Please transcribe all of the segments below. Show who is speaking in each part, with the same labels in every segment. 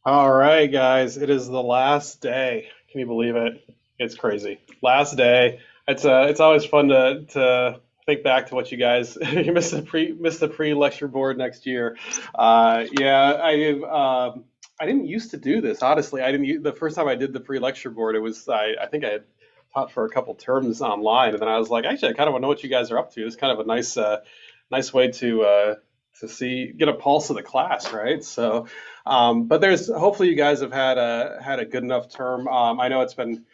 Speaker 1: All right, guys, it is the last day. Can you believe it? It's crazy. Last day. It's always fun to think back to what you guys you missed the pre lecture board next year. Yeah, I didn't used to do this honestly. I didn't the first time I did the pre lecture board. It was I think I had taught for a couple terms online, and then I was like, actually, I kind of want to know what you guys are up to. It's kind of a nice way to see get a pulse of the class, right? So. But there's hopefully you guys have had a good enough term. I know it's been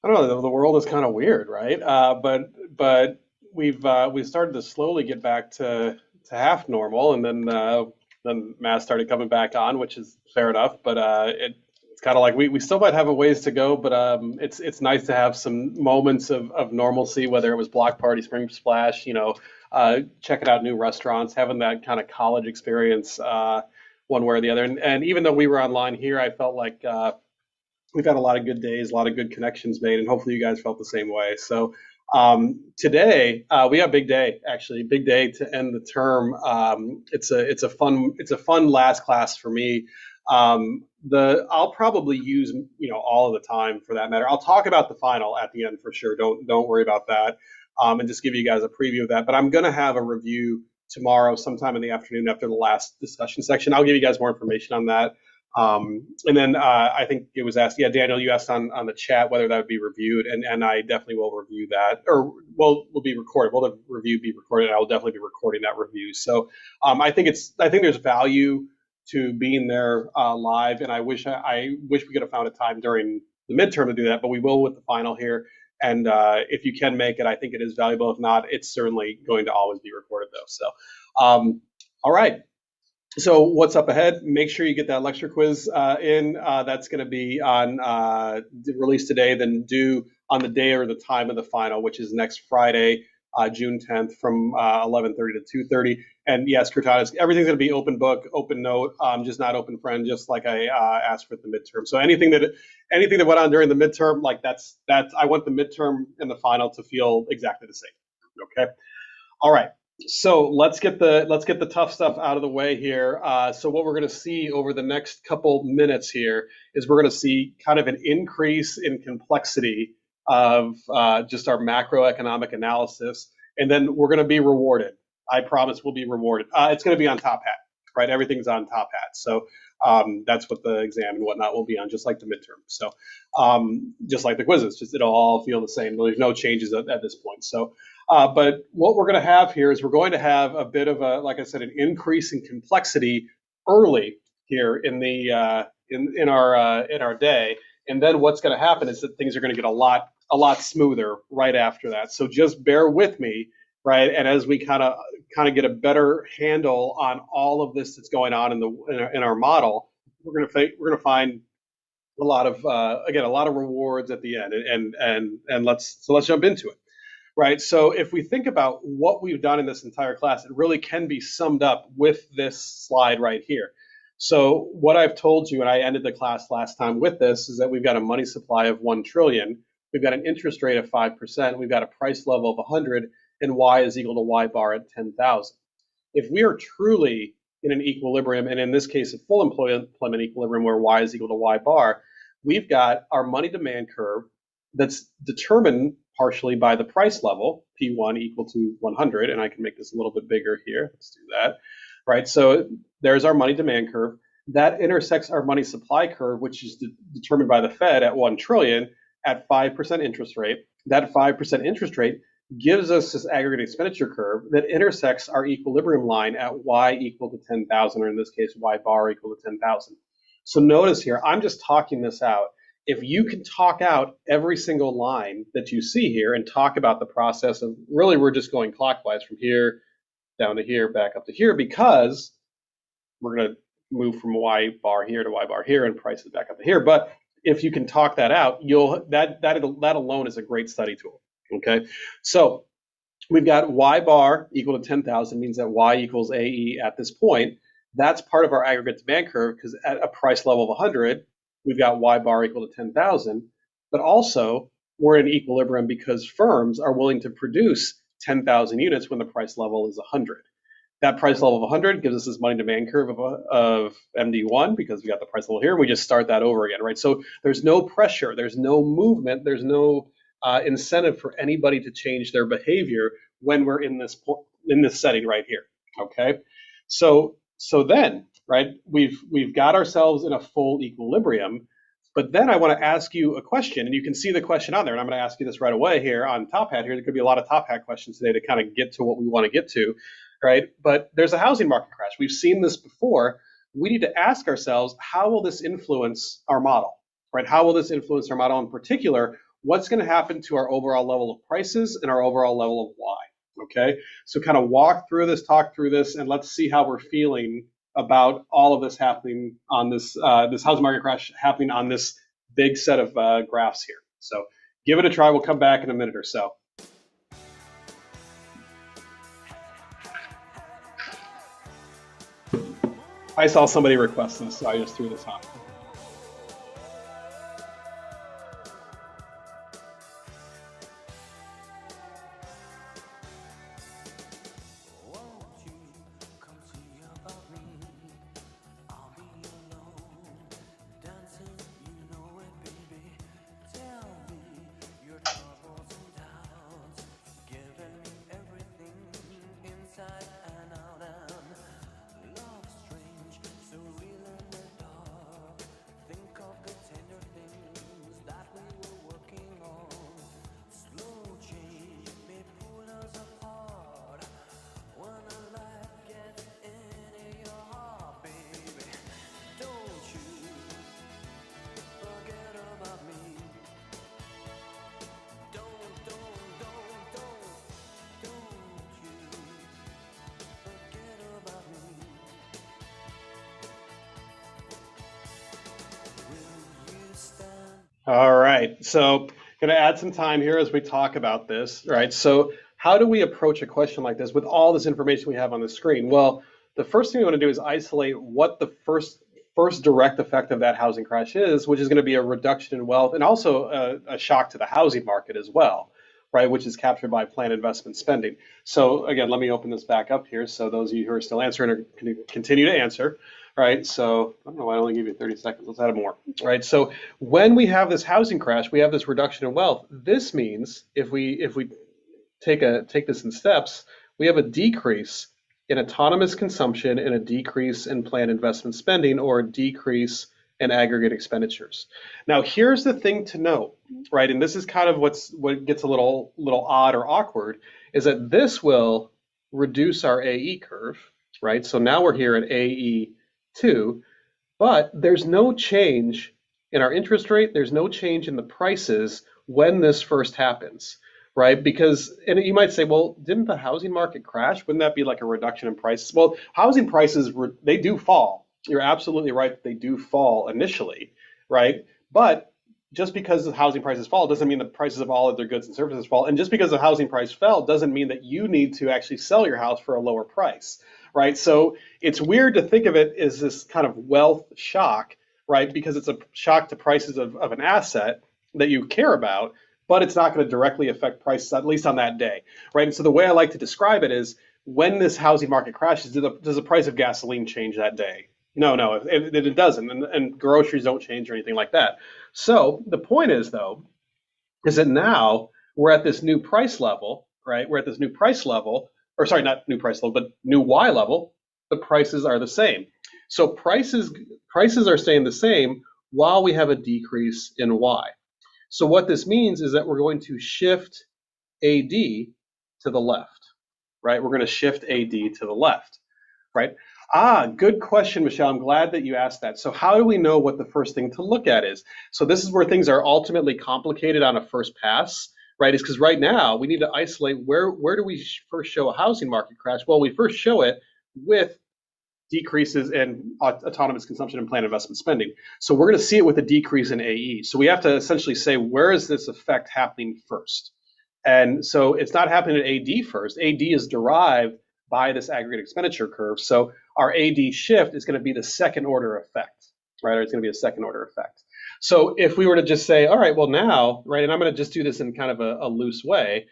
Speaker 1: I don't know the world is kind of weird, right? But we've started to slowly get back to half normal, and then mass started coming back on, which is fair enough. But it's kind of like we still might have a ways to go, but it's nice to have some moments of normalcy, whether it was block party, spring splash, checking out new restaurants, having that kind of college experience. One way or the other. And even though we were online here, I felt like we've had a lot of good days, a lot of good connections made, and hopefully you guys felt the same way. So today we have a big day, actually, big day to end the term. It's a fun last class for me. The I'll probably use all of the time for that matter. I'll talk about the final at the end for sure. Don't worry about that. And just give you guys a preview of that. But I'm going to have a review tomorrow, sometime in the afternoon after the last discussion section. I'll give you guys more information on that. And then I think it was asked, yeah, Daniel, you asked on the chat whether that would be reviewed, and I definitely will review that, or will be recorded. Will the review be recorded? And I will definitely be recording that review. So I think there's value to being there live, and I wish we could have found a time during the midterm to do that, but we will with the final here. And if you can make it, I think it is valuable. If not, it's certainly going to always be recorded though. So, all right. So what's up ahead? Make sure you get that lecture quiz in. That's going to be on released today, then due on the day or the time of the final, which is next Friday, June 10th, from 11:30 to 2:30. And yes, Cortana, everything's going to be open book, open note, just not open friend, just like I asked for the midterm. So anything that went on during the midterm, like that's I want the midterm and the final to feel exactly the same. Okay. All right. So let's get the tough stuff out of the way here. So what we're going to see over the next couple minutes here is we're going to see kind of an increase in complexity of just our macroeconomic analysis, and then we're going to be rewarded. I promise we'll be rewarded. It's going to be on top hat, right? Everything's on top hat. So that's what the exam and whatnot will be on, just like the midterm. So just like the quizzes, just it'll all feel the same. There's no changes at this point. So. But what we're going to have here is we're going to have a bit of a, like I said, an increase in complexity early here in our day, and then what's going to happen is that things are going to get a lot smoother right after that. So just bear with me, right? And as we kind of get a better handle on all of this that's going on in our model, we're going to find a lot of again a lot of rewards at the end, and let's jump into it. Right. So if we think about what we've done in this entire class, it really can be summed up with this slide right here. So what I've told you, and I ended the class last time with this, is that we've got a money supply of 1 trillion. We've got an interest rate of 5%. We've got a price level of 100, and Y is equal to Y bar at 10,000. If we are truly in an equilibrium, and in this case, a full employment equilibrium where Y is equal to Y bar, we've got our money demand curve that's determined partially by the price level, P1 equal to 100, and I can make this a little bit bigger here. Let's do that, right? So there's our money demand curve. That intersects our money supply curve, which is determined by the Fed at 1 trillion at 5% interest rate. That 5% interest rate gives us this aggregate expenditure curve that intersects our equilibrium line at Y equal to 10,000, or in this case, Y bar equal to 10,000. So notice here, I'm just talking this out. If you can talk out every single line that you see here and talk about the process of really we're just going clockwise from here down to here, back up to here, because we're going to move from Y bar here to Y bar here and prices back up to here. But if you can talk that out, that alone is a great study tool. Okay, so we've got Y bar equal to 10,000 means that Y equals AE at this point. That's part of our aggregate demand curve because at a price level of 100, we've got Y bar equal to 10,000, but also we're in equilibrium because firms are willing to produce 10,000 units when the price level is 100. That price level of 100 gives us this money demand curve of MD1 because we got the price level here. We just start that over again, right? So there's no pressure, there's no movement, there's no incentive for anybody to change their behavior when we're in this setting right here. Okay, so then, right, we've got ourselves in a full equilibrium. But then I want to ask you a question, and you can see the question on there, and I'm going to ask you this right away here on Top Hat here. There could be a lot of Top Hat questions today to kind of get to what we want to get to, right? But there's a housing market crash. We've seen this before. We need to ask ourselves, how will this influence our model, right? How will this influence our model in particular? What's going to happen to our overall level of prices and our overall level of Y? Okay, so kind of walk through this, talk through this, and let's see how we're feeling about all of this happening on this this housing market crash happening on this big set of graphs here. So give it a try. We'll come back in a minute or so. I saw somebody request this, so I just threw this on. All right, so going to add some time here as we talk about this, right? So how do we approach a question like this with all this information we have on the screen? Well, the first thing we want to do is isolate what the first direct effect of that housing crash is, which is going to be a reduction in wealth and also a shock to the housing market as well, right? Which is captured by planned investment spending. So again, let me open this back up here. So those of you who are still answering are going to continue to answer. Right, so I don't know why I only give you 30 seconds. Let's add more. Right, so when we have this housing crash, we have this reduction in wealth. This means if we take this in steps, we have a decrease in autonomous consumption and a decrease in planned investment spending, or a decrease in aggregate expenditures. Now, here's the thing to note, right? And this is kind of what gets a little odd or awkward, is that this will reduce our AE curve, right? So now we're here at AE2, but there's no change in our interest rate. There's no change in the prices when this first happens, right? Because, and you might say, well, didn't the housing market crash? Wouldn't that be like a reduction in prices? Well, housing prices, they do fall. You're absolutely right that they do fall initially, right? But just because the housing prices fall doesn't mean the prices of all of their goods and services fall. And just because the housing price fell doesn't mean that you need to actually sell your house for a lower price, right? So it's weird to think of it as this kind of wealth shock, right? Because it's a shock to prices of an asset that you care about, but it's not going to directly affect prices, at least on that day, right? And so the way I like to describe it is, when this housing market crashes, does the price of gasoline change that day? No, it doesn't, and groceries don't change or anything like that. So the point is, though, is that now we're at this new price level, right? We're at this new price level, or sorry, not new price level, but new Y level. The prices are the same. So prices are staying the same while we have a decrease in Y. So what this means is that we're going to shift AD to the left, right? We're going to shift AD to the left, right? Good question, Michelle. I'm glad that you asked that. So how do we know what the first thing to look at is? So this is where things are ultimately complicated on a first pass, right? Is because right now we need to isolate where do we first show a housing market crash? Well, we first show it with decreases in autonomous consumption and planned investment spending. So we're going to see it with a decrease in AE. So we have to essentially say, where is this effect happening first? And so it's not happening at AD first. AD is derived by this aggregate expenditure curve. So our AD shift is going to be the second order effect, right? Or it's going to be a second order effect. So if we were to just say, all right, well now, right, and I'm going to just do this in kind of a loose way,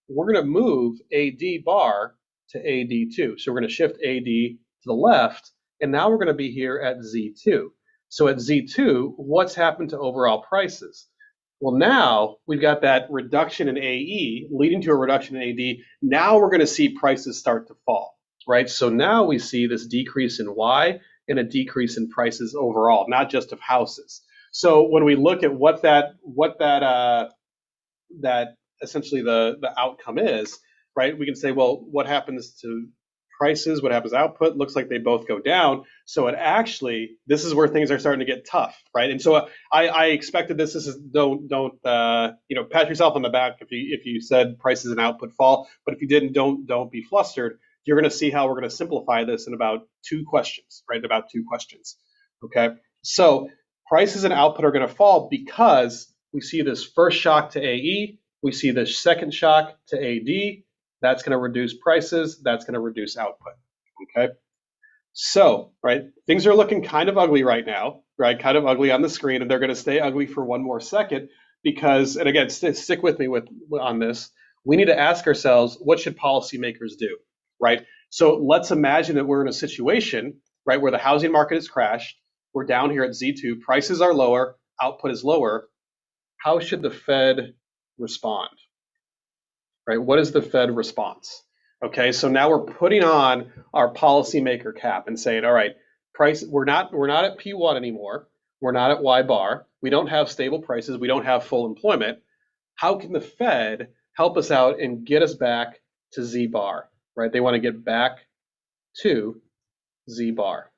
Speaker 1: we're going to move AD bar to AD2. So we're going to shift AD to the left, and now we're going to be here at Z2. So at Z2, what's happened to overall prices? Well, now we've got that reduction in AE leading to a reduction in AD. Now we're going to see prices start to fall, right? So now we see this decrease in Y and a decrease in prices overall, not just of houses. So when we look at what that essentially the outcome is, right? We can say, well, what happens to prices? What happens to output? Looks like they both go down. So it actually, this is where things are starting to get tough, right? And so I expected this. This is don't pat yourself on the back if you said prices and output fall, but if you didn't, don't be flustered. You're going to see how we're going to simplify this in about 2 questions, right? About 2 questions. Okay. So prices and output are going to fall because we see this first shock to AE. We see the second shock to AD. That's going to reduce prices. That's going to reduce output. Okay. So, right, things are looking kind of ugly right now, right? Kind of ugly on the screen, and they're going to stay ugly for one more second because, and again, stick with me on this. We need to ask ourselves, what should policymakers do, right? So let's imagine that we're in a situation, right, where the housing market has crashed. We're down here at Z2. Prices are lower. Output is lower. How should the Fed respond, right? What is the Fed response? Okay, so now we're putting on our policymaker cap and saying, all right, we're not at P1 anymore. We're not at Y bar. We don't have stable prices. We don't have full employment. How can the Fed help us out and get us back to Z bar, right? They want to get back to Z bar,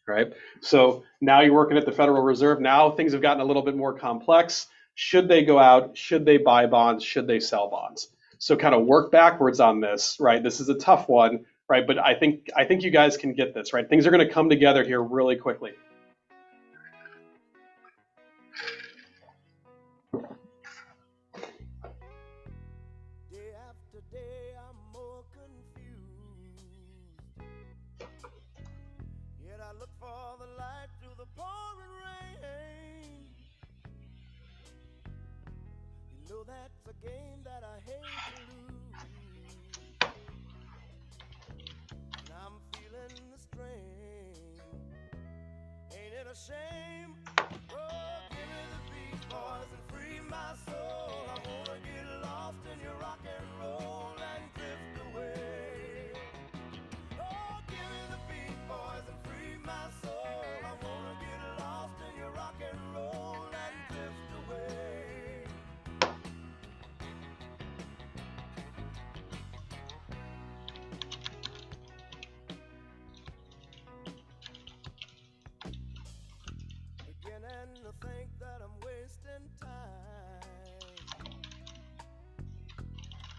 Speaker 1: right? So now you're working at the Federal Reserve. Now things have gotten a little bit more complex. Should they go out? Should they buy bonds? Should they sell bonds? So kind of work backwards on this, right? This is a tough one, right? But I think you guys can get this, right? Things are going to come together here really quickly.
Speaker 2: Day after day, I'm more confused. Yet I look for the light through the pouring rain. You know that's a game that I hate to lose. And I'm feeling the strain. Ain't it a shame? Oh, give me the beat, boys, and free my soul. I wanna get lost in your rock and roll and drift away. Oh, give me the beat, boys, and free my soul. I wanna get lost in your rock and roll and drift away. Beginning to think that I'm wasting time.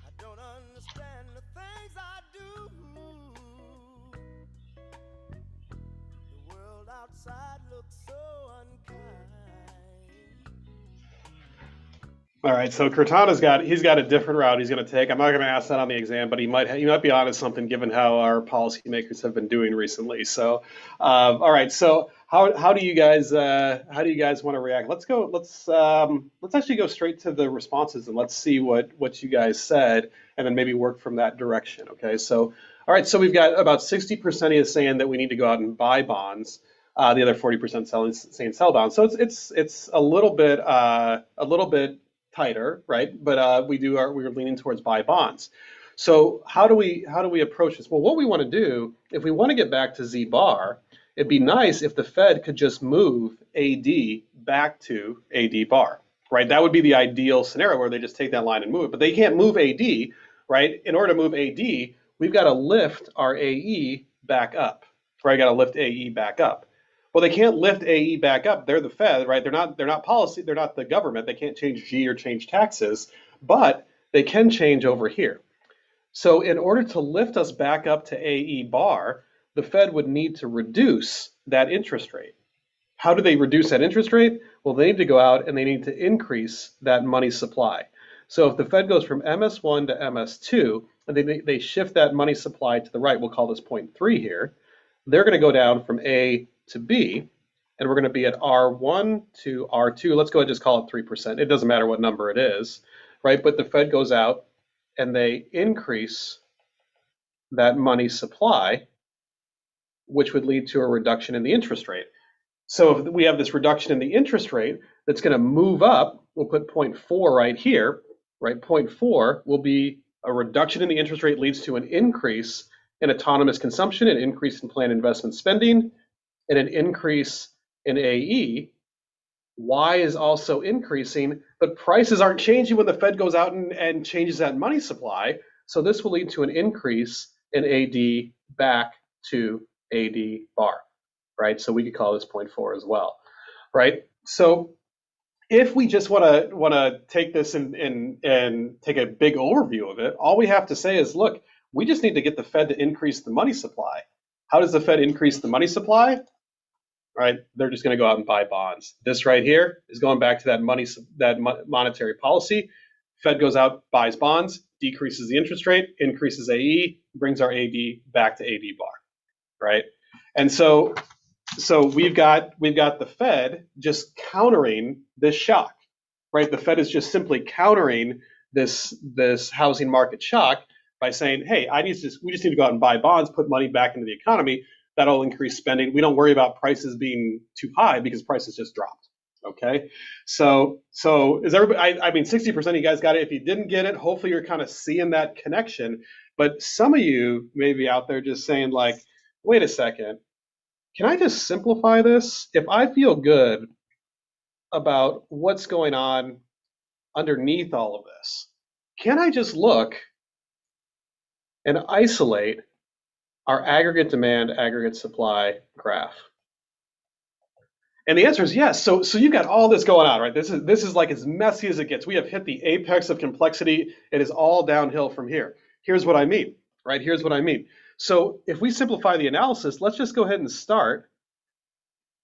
Speaker 2: I don't understand the things I do. The world outside looks so unkind.
Speaker 1: All right, so Cortana's got a different route he's going to take. I'm not going to ask that on the exam, but he might be onto something given how our policymakers have been doing recently. So, all right, so how do you guys want to react? Let's actually go straight to the responses and let's see what you guys said, and then maybe work from that direction. Okay, so all right, so we've got about 60% of you saying that we need to go out and buy bonds. The other 40% saying sell bonds. So it's a little bit tighter, right? But we're leaning towards buy bonds. So how do we approach this? Well, what we want to do, if we want to get back to Z bar, it'd be nice if the Fed could just move AD back to AD bar, right? That would be the ideal scenario where they just take that line and move it. But they can't move AD, right? In order to move AD, we've got to lift our AE back up, right? Got to lift AE back up. Well, they can't lift AE back up. They're the Fed, right? They're not policy. They're not the government. They can't change G or change taxes, but they can change over here. So in order to lift us back up to AE bar, the Fed would need to reduce that interest rate. How do they reduce that interest rate? Well, they need to go out and they need to increase that money supply. So if the Fed goes from MS1 to MS2, and they shift that money supply to the right, we'll call this point 3 here, they're going to go down from A to B, and we're going to be at R1 to R2. Let's go ahead and just call it 3%. It doesn't matter what number it is, right? But the Fed goes out and they increase that money supply, which would lead to a reduction in the interest rate. So if we have this reduction in the interest rate that's going to move up, we'll put 0.4 right here, right? 0.4 will be a reduction in the interest rate leads to an increase in autonomous consumption, an increase in planned investment spending, and an increase in AE. Y is also increasing, but prices aren't changing when the Fed goes out and changes that money supply. So this will lead to an increase in AD back to AD bar, right? So we could call this 0.4 as well, right? So if we just want to take this and take a big overview of it, all we have to say is, look, we just need to get the Fed to increase the money supply. How does the Fed increase the money supply? Right? They're just going to go out and buy bonds. This right here is going back to that monetary policy. Fed goes out, buys bonds, decreases the interest rate, increases AE, brings our AD back to AD bar, right? And so we've got the Fed just countering this shock, right? The Fed is just simply countering this housing market shock by saying, hey, we just need to go out and buy bonds, put money back into the economy. That'll increase spending. We don't worry about prices being too high because prices just dropped. Okay, so is everybody? I mean, 60% of you guys got it. If you didn't get it, hopefully you're kind of seeing that connection. But some of you may be out there just saying like, wait a second, can I just simplify this? If I feel good about what's going on underneath all of this, can I just look and isolate our aggregate demand, aggregate supply graph? And the answer is yes. So you've got all this going on, right? This is like as messy as it gets. We have hit the apex of complexity. It is all downhill from here. Here's what I mean, right? Here's what I mean. So if we simplify the analysis, let's just go ahead and start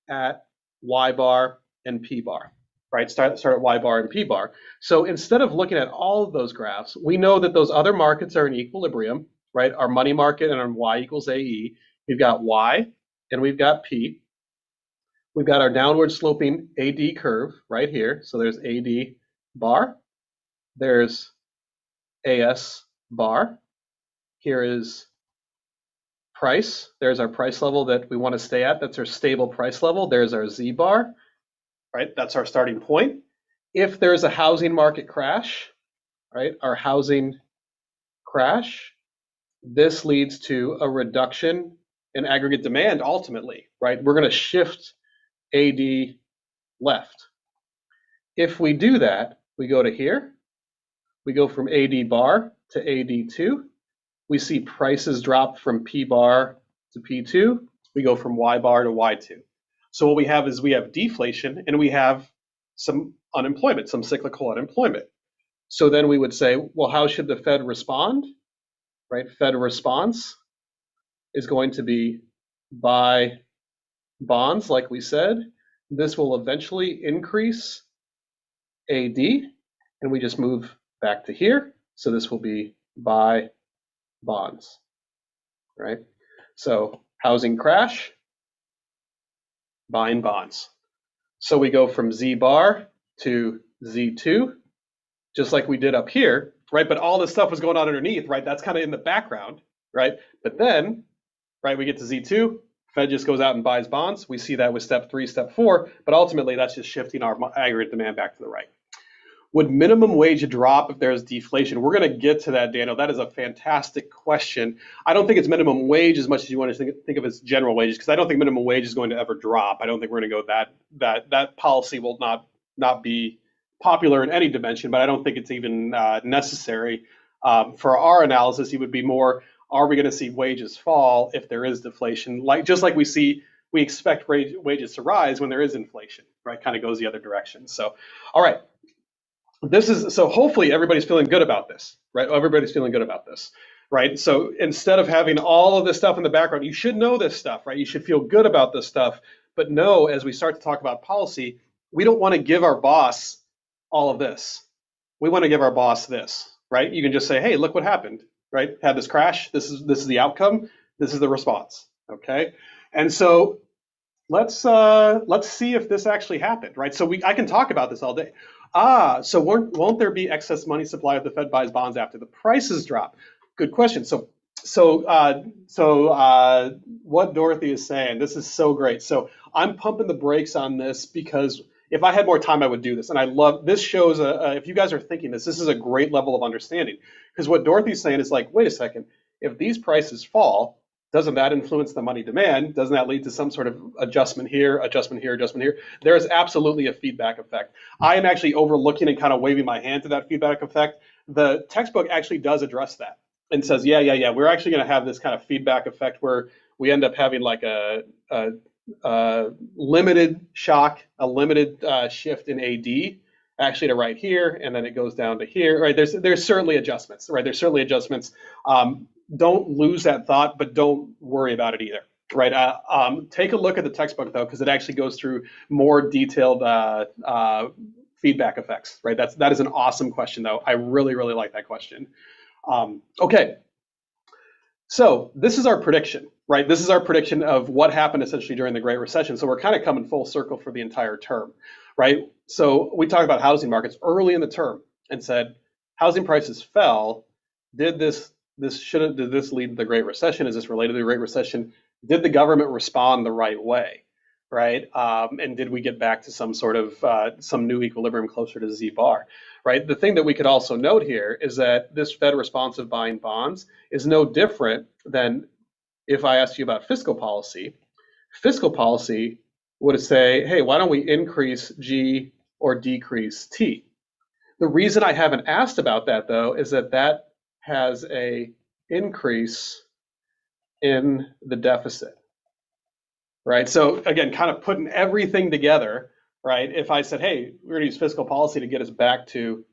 Speaker 1: at Y bar and P bar, right? Start at Y bar and P bar. So instead of looking at all of those graphs, we know that those other markets are in equilibrium, right? Our money market and our Y equals AE. We've got Y and we've got P. We've got our downward sloping AD curve right here. So there's AD bar. There's AS bar. Here is price. There's our price level that we want to stay at. That's our stable price level. There's our Z bar, right? That's our starting point. If there's a housing market crash, right? Our housing crash, this leads to a reduction in aggregate demand ultimately, right? We're going to shift AD left. If we do that, we go to here, we go from AD bar to AD2, we see prices drop from P bar to P2, we go from Y bar to Y2. So what we have is we have deflation and we have some unemployment, some cyclical unemployment. So then we would say, well, how should the Fed respond? Right? Fed response is going to be buy bonds, like we said. This will eventually increase AD, and we just move back to here. So this will be buy bonds, right? So housing crash, buying bonds. So we go from Z bar to Z2, just like we did up here, right? But all this stuff was going on underneath, right? That's kind of in the background, right? But then, right, we get to Z2, Fed just goes out and buys bonds. We see that with step 3, step 4, but ultimately that's just shifting our aggregate demand back to the right. Would minimum wage drop if there's deflation? We're going to get to that, Daniel. That is a fantastic question. I don't think it's minimum wage as much as you want to think of as general wages, because I don't think minimum wage is going to ever drop. I don't think we're going to go that policy will not be popular in any dimension, but I don't think it's even necessary. For our analysis, it would be more, are we going to see wages fall if there is deflation? Just like we expect wages to rise when there is inflation, right? Kind of goes the other direction. So, all right. So hopefully everybody's feeling good about this, right? Everybody's feeling good about this, right? So instead of having all of this stuff in the background, you should know this stuff, right? You should feel good about this stuff, but know as we start to talk about policy, we don't want to give our boss all of this. We want to give our boss this, right? You can just say, hey, look what happened, right? Had this crash. This is the outcome. This is the response, okay? And so let's see if this actually happened, right? So I can talk about this all day. So won't there be excess money supply if the Fed buys bonds after the prices drop? Good question. So What Dorothy is saying, this is so great. So I'm pumping the brakes on this because if I had more time, I would do this. And I love this shows if you guys are thinking this is a great level of understanding. Because what Dorothy's saying is like, wait a second, if these prices fall, doesn't that influence the money demand? Doesn't that lead to some sort of adjustment here, adjustment here, adjustment here? There is absolutely a feedback effect. I am actually overlooking and kind of waving my hand to that feedback effect. The textbook actually does address that and says, yeah, we're actually going to have this kind of feedback effect where we end up having like a limited shock, a limited shift in AD actually to right here, and then it goes down to here. Right? There's certainly adjustments. Right? There's certainly adjustments. Don't lose that thought, but don't worry about it either. Right? Take a look at the textbook though, because it actually goes through more detailed feedback effects. Right? That is an awesome question though. I really like that question. Okay, so this is our prediction, right? This is our prediction of what happened essentially during the Great Recession. So we're kind of coming full circle for the entire term, right? So we talked about housing markets early in the term and said housing prices fell. Did this lead to the Great Recession? Is this related to the Great Recession? Did the government respond the right way, right? And did we get back to some sort of some new equilibrium closer to Z bar? Right. The thing that we could also note here is that this Fed response of buying bonds is no different than if I asked you about fiscal policy. Fiscal policy would say, hey, why don't we increase G or decrease T? The reason I haven't asked about that though is that has a increase in the deficit. Right. So again, kind of putting everything together, right? If I said, hey, we're going to use fiscal policy to get us back to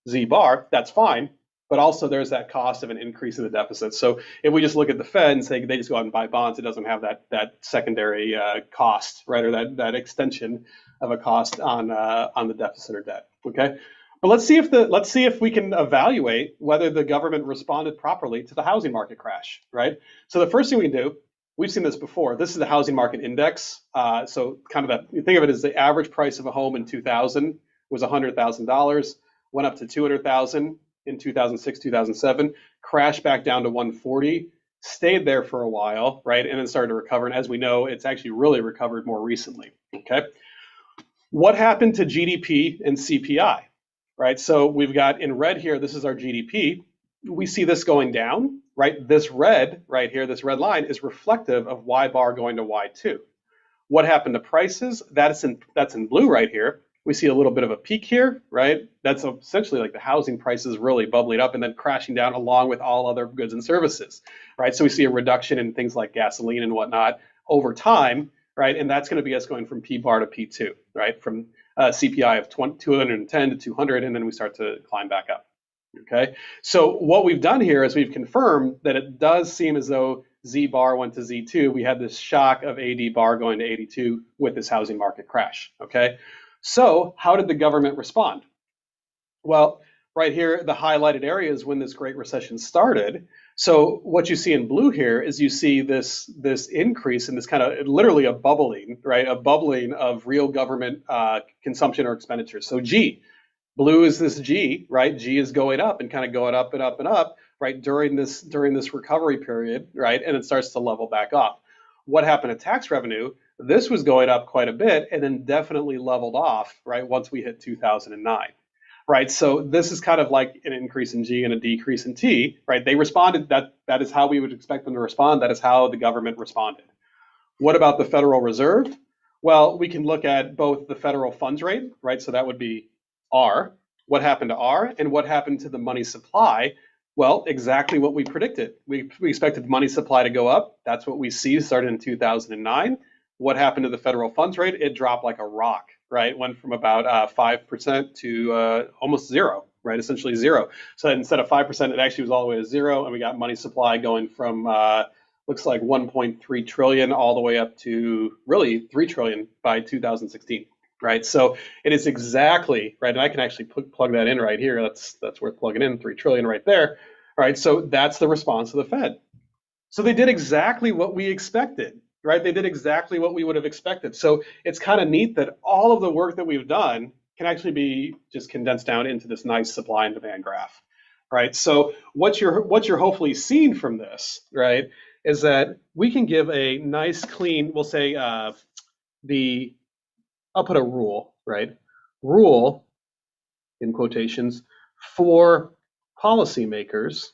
Speaker 1: Z bar, that's fine. But also there's that cost of an increase in the deficit. So if we just look at the Fed and say they just go out and buy bonds, it doesn't have that secondary cost, right? Or that extension of a cost on the deficit or debt. Okay. But let's see if we can evaluate whether the government responded properly to the housing market crash, right? So the first thing we can do, we've seen this before. This is the housing market index. So kind of you think of it as the average price of a home in 2000 was $100,000, went up to 200,000 in 2006, 2007, crashed back down to 140, stayed there for a while, right, and then started to recover. And as we know, it's actually really recovered more recently. Okay, what happened to GDP and CPI? Right, so we've got in red here. This is our GDP. We see this going down. Right, this red right here, this red line is reflective of Y bar going to Y2. What happened to prices? That's in blue right here. We see a little bit of a peak here, right? That's essentially like the housing prices really bubbling up and then crashing down along with all other goods and services, right? So we see a reduction in things like gasoline and whatnot over time, right? And that's going to be us going from P bar to P2, right? From CPI of 210 to 200, and then we start to climb back up. Okay, so what we've done here is we've confirmed that it does seem as though Z bar went to Z2. We had this shock of AD bar going to 82 with this housing market crash. Okay, so how did the government respond? Well, right here, the highlighted area is when this Great Recession started. So what you see in blue here is you see this increase in this kind of literally a bubbling, right? A bubbling of real government consumption or expenditures. So G. Blue is this G, right? G is going up and kind of going up and up and up, right, during this recovery period, right? And it starts to level back off. What happened to tax revenue? This was going up quite a bit and then definitely leveled off, right, once we hit 2009, right? So this is kind of like an increase in G and a decrease in T, right? They responded. That is how we would expect them to respond. That is how the government responded. What about the Federal Reserve? Well, we can look at both the federal funds rate, right? So that would be R. What happened to R and what happened to the money supply? Well, exactly what we predicted. We expected money supply to go up. That's what we see started in 2009. What happened to the federal funds rate? It dropped like a rock, right? It went from about 5% to almost zero, right? Essentially zero. So instead of 5%, it actually was all the way to zero. And we got money supply going from looks like 1.3 trillion all the way up to really 3 trillion by 2016. Right, so it is exactly right, and I can actually plug that in right here. That's worth plugging in, 3 trillion right there. All right, so that's the response of the Fed. So they did exactly what we expected, right? They did exactly what we would have expected. So it's kind of neat that all of the work that we've done can actually be just condensed down into this nice supply and demand graph. right? So what you're hopefully seeing from this, right, is that we can give a nice clean, we'll say the I'll put a rule, right? Rule in quotations for policymakers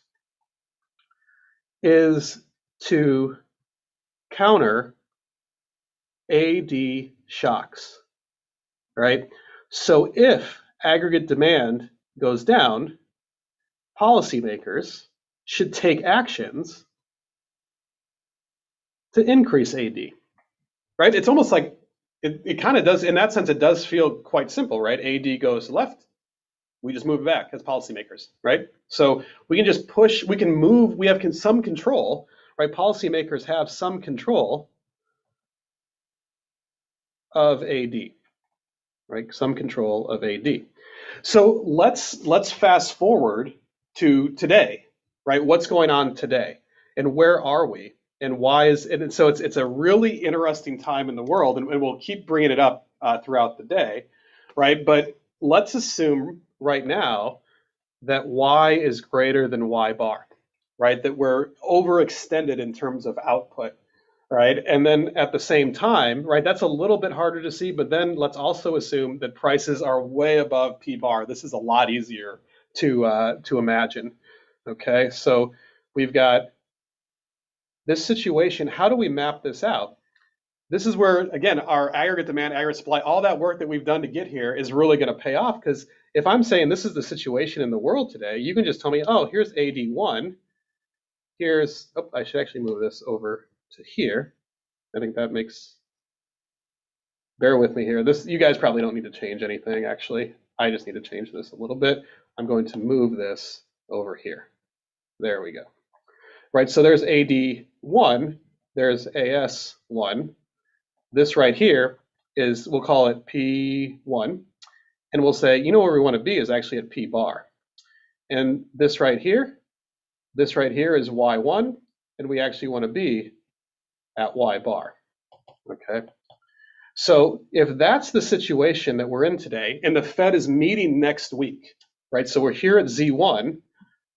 Speaker 1: is to counter AD shocks, right? So if aggregate demand goes down, policymakers should take actions to increase AD, right? It's almost like it kind of does, in that sense, it does feel quite simple, right? AD goes left, we just move it back as policymakers, right? So we can just push, we can move, we have some control, right? Policymakers have some control of AD, right? Some control of AD. So let's fast forward to today, right? What's going on today, and where are we, and why is and so it's a really interesting time in the world, and we'll keep bringing it up throughout the day, right? But let's assume right now that y is greater than y bar, right? That we're overextended in terms of output, right? And then at the same time, right, that's a little bit harder to see, but then let's also assume that prices are way above P bar. This is a lot easier to imagine, okay? So we've got this situation. How do we map this out? This is where, again, our aggregate demand, aggregate supply, all that work that we've done to get here is really going to pay off, because if I'm saying this is the situation in the world today, you can just tell me, oh, here's AD1, here's, oh, I should actually move this over to here. I think that makes, bear with me here. This, you guys probably don't need to change anything, actually. I just need to change this a little bit. I'm going to move this over here. There we go. Right, so there's AD1, there's AS1. This right here is, we'll call it P1, and we'll say, you know where we want to be is actually at P bar. And this right here is Y1, and we actually want to be at Y bar, okay? So if that's the situation that we're in today, and the Fed is meeting next week, right? So we're here at Z1,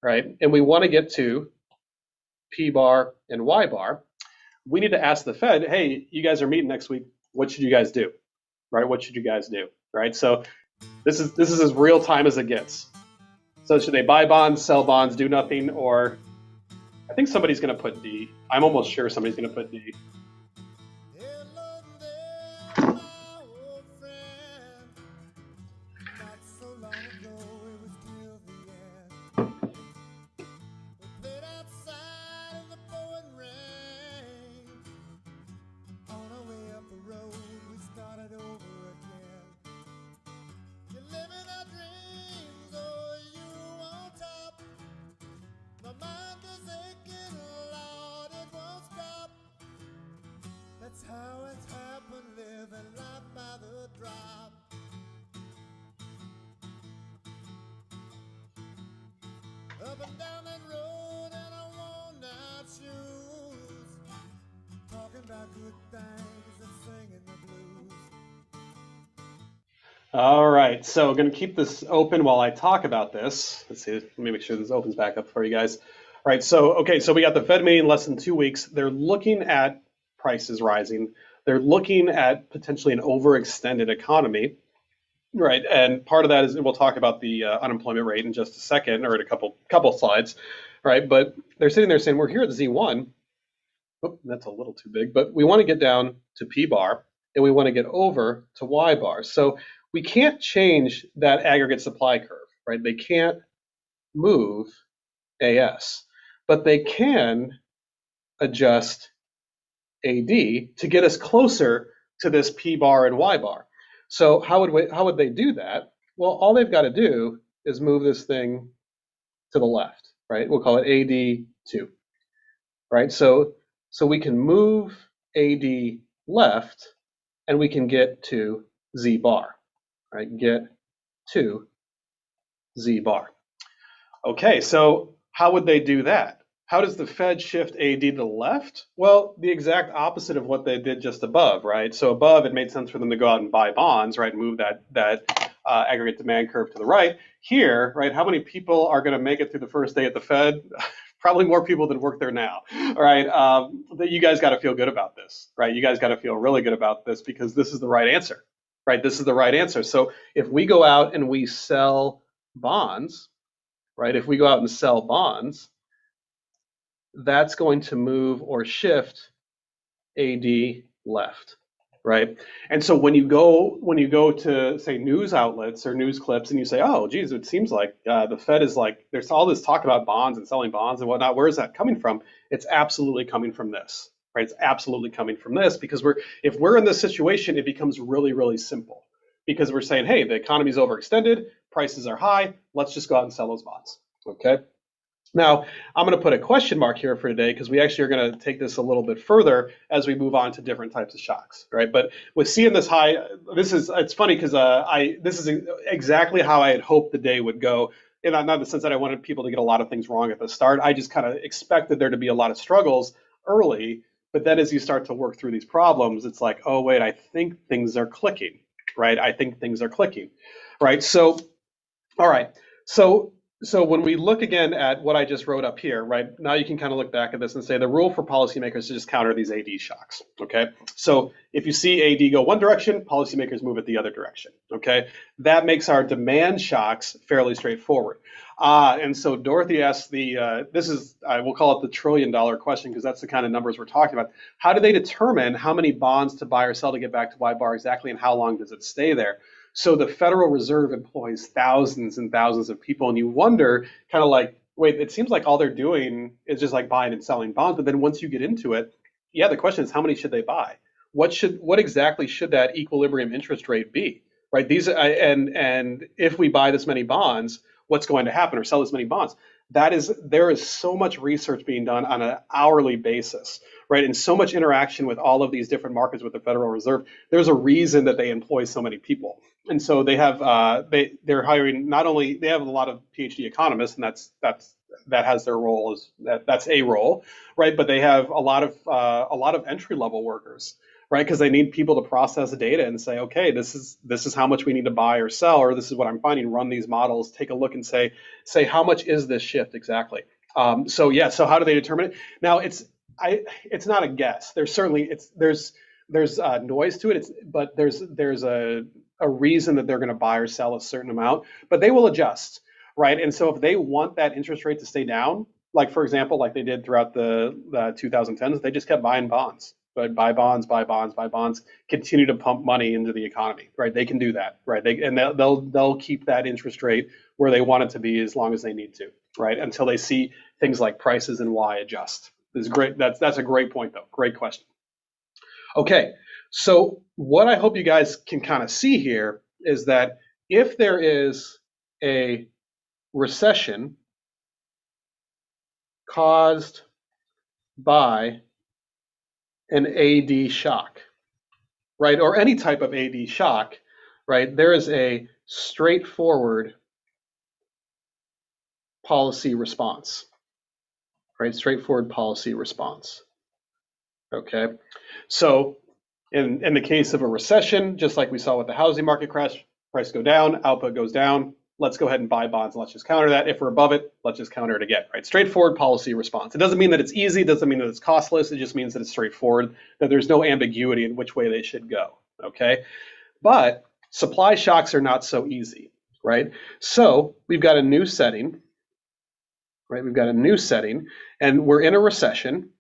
Speaker 1: right? And we want to get to P bar and Y bar. We need to ask the Fed, hey, you guys are meeting next week. What should you guys do, right? What should you guys do, right? So this is as real time as it gets. So should they buy bonds, sell bonds, do nothing, or I think somebody's going to put D. I'm almost sure somebody's going to put D.
Speaker 2: Hello there, my old friend. Not so long ago, it was till the end. We played outside in the pouring rain. On our way up the road, we started over again. You're living our dreams, oh, you on top. My mind is aching, Lord, it won't stop. That's how it's happened, living life by the drop. Up and down that road in our worn out shoes, talking about good things and singing the blues.
Speaker 1: All right, so I'm going to keep this open while I talk about this. Let's see, let me make sure this opens back up for you guys. All right, so, okay, so we got the Fed meeting in less than 2 weeks. They're looking at prices rising. They're looking at potentially an overextended economy, right? And part of that is, we'll talk about the unemployment rate in just a second, or in a couple slides, right? But they're sitting there saying, we're here at Z1. Oh, that's a little too big, but we want to get down to P bar, and we want to get over to Y bar. So we can't change that aggregate supply curve, right? They can't move AS, but they can adjust AD to get us closer to this P bar and Y bar. So how would they do that? Well, all they've got to do is move this thing to the left, right? We'll call it AD2, right? So we can move AD left, and we can get to Z bar, right? Get to Z bar. Okay, so how would they do that? How does the Fed shift AD to the left? Well, the exact opposite of what they did just above, right? So above, it made sense for them to go out and buy bonds, right? Move that aggregate demand curve to the right. Here, right, how many people are going to make it through the first day at the Fed? Probably more people than work there now. All right, you guys got to feel good about this, right? You guys got to feel really good about this because this is the right answer, right? This is the right answer. So if we go out and we sell bonds, right? If we go out and sell bonds, that's going to move or shift AD left, right? And so when you go to say news outlets or news clips and you say, oh, geez, it seems like the Fed is like there's all this talk about bonds and selling bonds and whatnot. Where is that coming from? It's absolutely coming from this, right? It's absolutely coming from this because if we're in this situation, it becomes really, really simple because we're saying, hey, the economy's overextended, prices are high, let's just go out and sell those bonds, okay? Now, I'm going to put a question mark here for today because we actually are going to take this a little bit further as we move on to different types of shocks, right? But with seeing this high, it's funny because this is exactly how I had hoped the day would go. And not in the sense that I wanted people to get a lot of things wrong at the start. I just kind of expected there to be a lot of struggles early. But then as you start to work through these problems, it's like, oh, wait, I think things are clicking, right? I think things are clicking, right? So, all right. So when we look again at what I just wrote up here, right, now you can kind of look back at this and say the rule for policymakers is to just counter these AD shocks, okay? So if you see AD go one direction, policymakers move it the other direction, okay? That makes our demand shocks fairly straightforward. And so Dorothy asked we'll call it the $1 trillion question because that's the kind of numbers we're talking about. How do they determine how many bonds to buy or sell to get back to Y bar exactly and how long does it stay there? So the Federal Reserve employs thousands and thousands of people, and you wonder, kind of like, wait, it seems like all they're doing is just like buying and selling bonds. But then once you get into it, yeah, the question is, how many should they buy? What exactly should that equilibrium interest rate be, right? And if we buy this many bonds, what's going to happen, or sell this many bonds? There is so much research being done on an hourly basis, right? And so much interaction with all of these different markets with the Federal Reserve. There's a reason that they employ so many people. And so they have they're hiring not only they have a lot of PhD economists, and that has their role that's a role, right? But they have a lot of entry level workers, right? Because they need people to process data and say, okay, this is how much we need to buy or sell, or this is what I'm finding. Run these models, take a look, and say how much is this shift exactly? So how do they determine it? Now it's not a guess. There's noise to it. But there's a reason that they're going to buy or sell a certain amount, but they will adjust, right? And so if they want that interest rate to stay down, like for example, like they did throughout the 2010s, they just kept buying bonds, but buy bonds, continue to pump money into the economy, right? They can do that, right? They'll keep that interest rate where they want it to be as long as they need to, right? Until they see things like prices and Y adjust. This is great. That's a great point though. Great question. Okay, so what I hope you guys can kind of see here is that if there is a recession caused by an AD shock, right, or any type of AD shock, right, there is a straightforward policy response, right, straightforward policy response. Okay, so in the case of a recession, just like we saw with the housing market crash, price go down, output goes down. Let's go ahead and buy bonds and let's just counter that. If we're above it, let's just counter it again, right? Straightforward policy response. It doesn't mean that it's easy. It doesn't mean that it's costless. It just means that it's straightforward, that there's no ambiguity in which way they should go, okay? But supply shocks are not so easy, right? So we've got a new setting, right? We've got a new setting, and we're in a recession,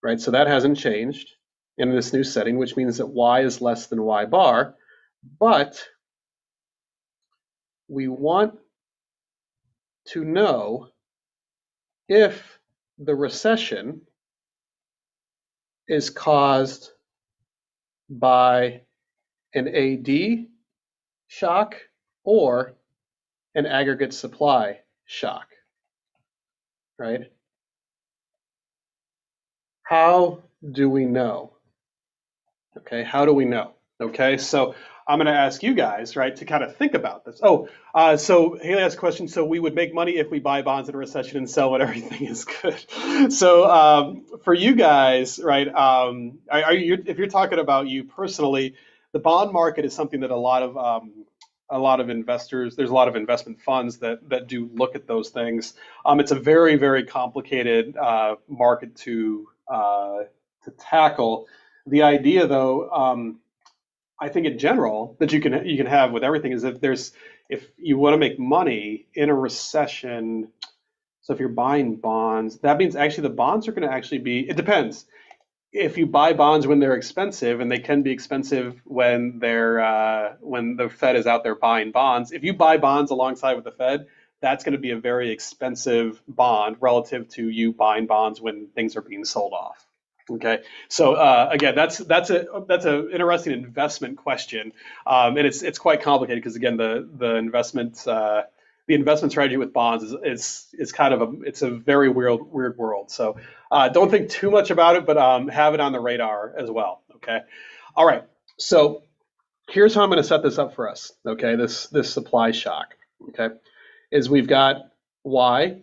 Speaker 1: right? So that hasn't changed in this new setting, which means that Y is less than Y bar, but we want to know if the recession is caused by an AD shock or an aggregate supply shock, right? How do we know? Okay, how do we know? Okay, so I'm going to ask you guys, right, to kind of think about this. So Haley asked a question. So we would make money if we buy bonds in a recession and sell when everything is good. So for you guys, right, if you're talking about you personally, the bond market is something that a lot of a lot of investors, there's a lot of investment funds that do look at those things. It's a very, very complicated market to tackle. The idea, though, I think in general that you can have with everything is if you want to make money in a recession. So if you're buying bonds, that means actually the bonds are going to actually be. It depends if you buy bonds when they're expensive, and they can be expensive when the Fed is out there buying bonds. If you buy bonds alongside with the Fed, that's going to be a very expensive bond relative to you buying bonds when things are being sold off. Okay, so again, that's a interesting investment question, and it's quite complicated because again, the investment strategy with bonds is kind of it's a very weird world. So don't think too much about it, but have it on the radar as well. Okay. All right. So here's how I'm going to set this up for us. Okay. This supply shock. Okay. Is we've got Y,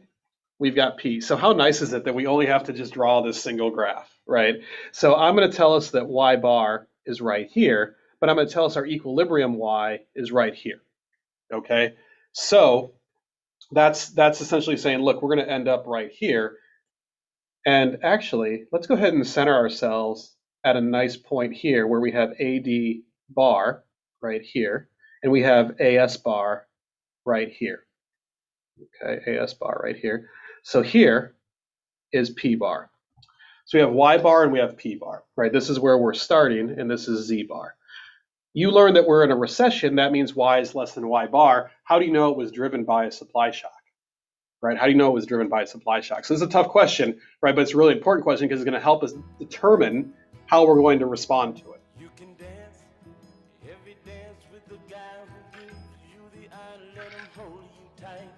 Speaker 1: we've got P. So how nice is it that we only have to just draw this single graph, right? So I'm going to tell us that Y bar is right here, but I'm going to tell us our equilibrium Y is right here. Okay. So that's essentially saying, look, we're going to end up right here. And actually, let's go ahead and center ourselves at a nice point here where we have AD bar right here, and we have AS bar right here. Okay, AS bar right here. So here is P bar. So we have Y bar and we have P bar, right? This is where we're starting, and this is Z bar. You learn that we're in a recession. That means Y is less than Y bar. How do you know it was driven by a supply shock? Right? How do you know it was driven by a supply shock? So it's a tough question, right? But it's a really important question because it's going to help us determine how we're going to respond to it.
Speaker 2: You can dance, every dance with the guy who gives you the eye, let him hold you tight.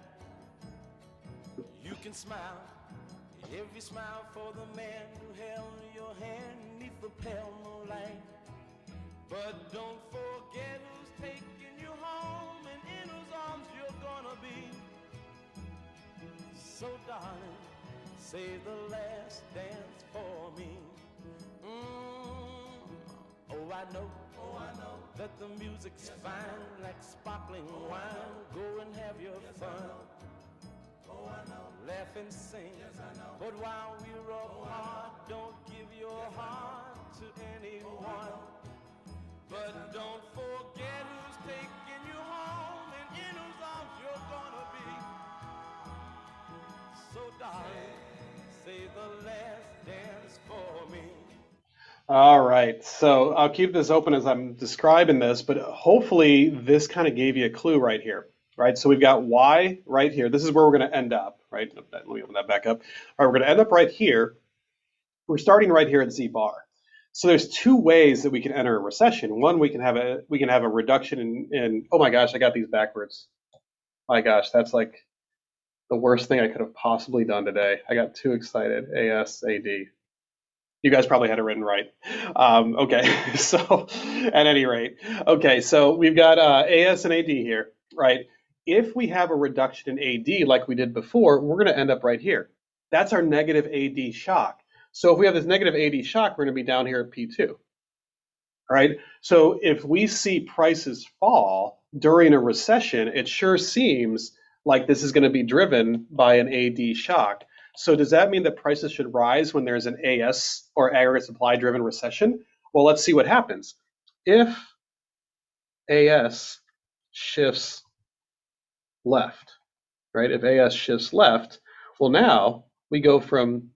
Speaker 2: You can smile, every smile for the man who held your hand neath the pale moonlight. But don't forget who's taking you home and in whose arms you're gonna be. So darling, save the last dance for me. Oh, I know that the music's fine, like sparkling wine. Go and have your fun. Laugh and sing. But while we're apart, don't give your heart to anyone. But don't forget who's taking you home and in whose arms you're gonna be. So darling, save the last dance for me.
Speaker 1: All right. So I'll keep this open as I'm describing this, but hopefully this kind of gave you a clue right here, right? So we've got Y right here. This is where we're going to end up, right? Let me open that back up. All right, we're going to end up right here. We're starting right here at Z bar. So there's two ways that we can enter a recession. One, we can have a reduction in oh my gosh, I got these backwards. My gosh, that's like the worst thing I could have possibly done today. I got too excited. ASAD. You guys probably had it written right. Okay, so at any rate, okay, so we've got AS and AD here, right? If we have a reduction in AD like we did before, we're going to end up right here. That's our negative AD shock. So if we have this negative AD shock, we're going to be down here at P2. All right, so if we see prices fall during a recession, it sure seems like this is going to be driven by an AD shock. So does that mean that prices should rise when there's an AS or aggregate supply driven recession? Well, let's see what happens. If AS shifts left, right? If AS shifts left, well, now we go from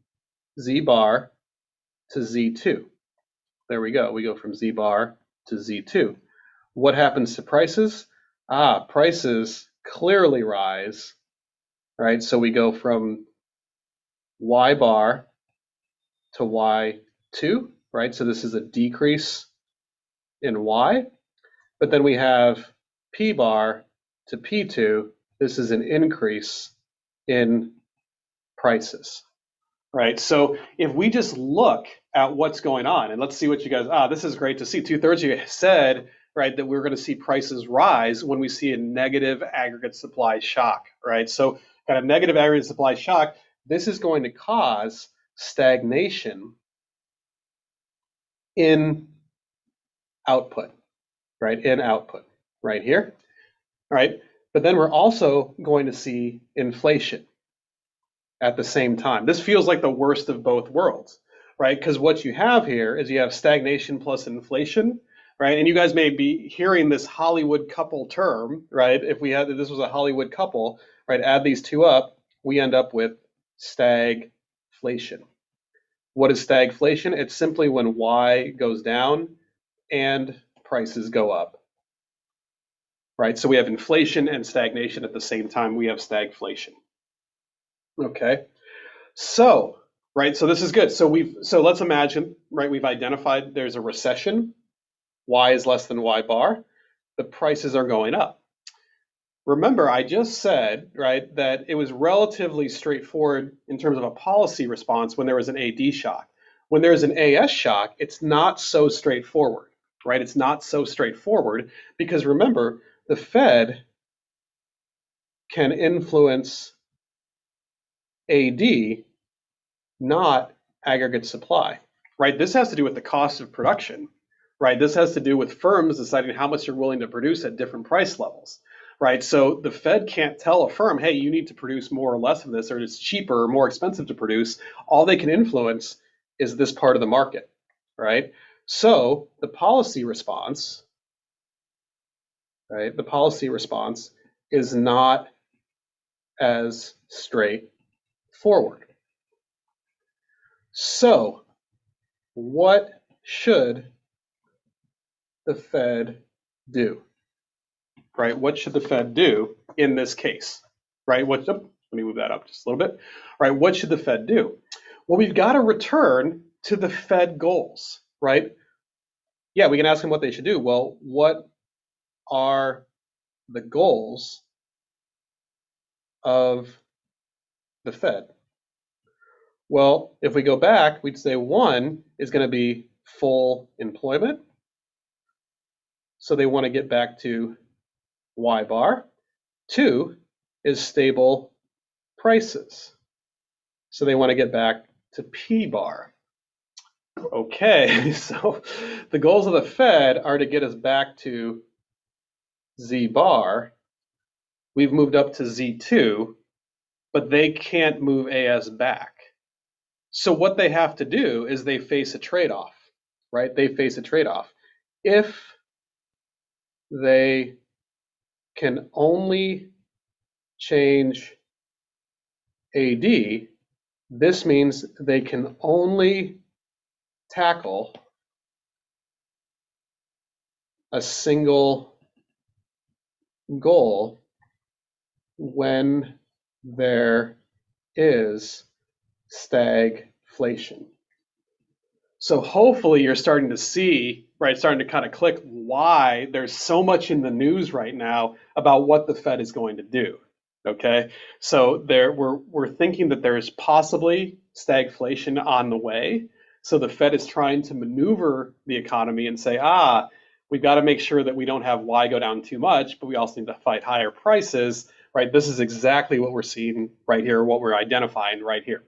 Speaker 1: Z bar to Z2. There we go. We go from Z bar to Z2. What happens to prices? Prices clearly rise, right? So we go from Y bar to Y2, right? So this is a decrease in Y, but then we have P bar to P2. This is an increase in prices, right? So if we just look at what's going on, and let's see what you guys, this is great to see. 2/3 of you said, right, that we're going to see prices rise when we see a negative aggregate supply shock, right? So got a negative aggregate supply shock. This is going to cause stagnation in output, right? In output, right here. right? But then we're also going to see inflation at the same time. This feels like the worst of both worlds, right? Because what you have here is you have stagnation plus inflation, right? And you guys may be hearing this Hollywood couple term, right? If this was a Hollywood couple, right? Add these two up, we end up with stagflation. What is stagflation? It's simply when Y goes down and prices go up, right? So we have inflation and stagnation at the same time. We have stagflation. Okay. So, right, so this is good. So let's imagine, right, we've identified there's a recession. Y is less than Y bar. The prices are going up. Remember, I just said, right, that it was relatively straightforward in terms of a policy response when there was an AD shock. When there's an AS shock, it's not so straightforward, right? It's not so straightforward because remember, the Fed can influence AD, not aggregate supply, right? This has to do with the cost of production, right? This has to do with firms deciding how much they're willing to produce at different price levels, right? So the Fed can't tell a firm, hey, you need to produce more or less of this, or it's cheaper or more expensive to produce. All they can influence is this part of the market, right? So the policy response, right? The policy response is not as straightforward. So what should the Fed do? Right? What should the Fed do in this case? Right? Let me move that up just a little bit. Right? What should the Fed do? Well, we've got to return to the Fed goals, right? Yeah, we can ask them what they should do. Well, what are the goals of the Fed? Well, if we go back, we'd say one is going to be full employment. So they want to get back to Y bar. Two is stable prices. So they want to get back to P bar. Okay, so the goals of the Fed are to get us back to Z bar. We've moved up to Z2, but they can't move AS back. So what they have to do is they face a trade-off, right? They face a trade-off. If they can only change AD, this means they can only tackle a single goal when there is stagflation. So hopefully you're starting to see, right, starting to kind of click why there's so much in the news right now about what the Fed is going to do. Okay, so we're thinking that there's possibly stagflation on the way. So the Fed is trying to maneuver the economy and say, we've got to make sure that we don't have Y go down too much, but we also need to fight higher prices, right? This is exactly what we're seeing right here, what we're identifying right here.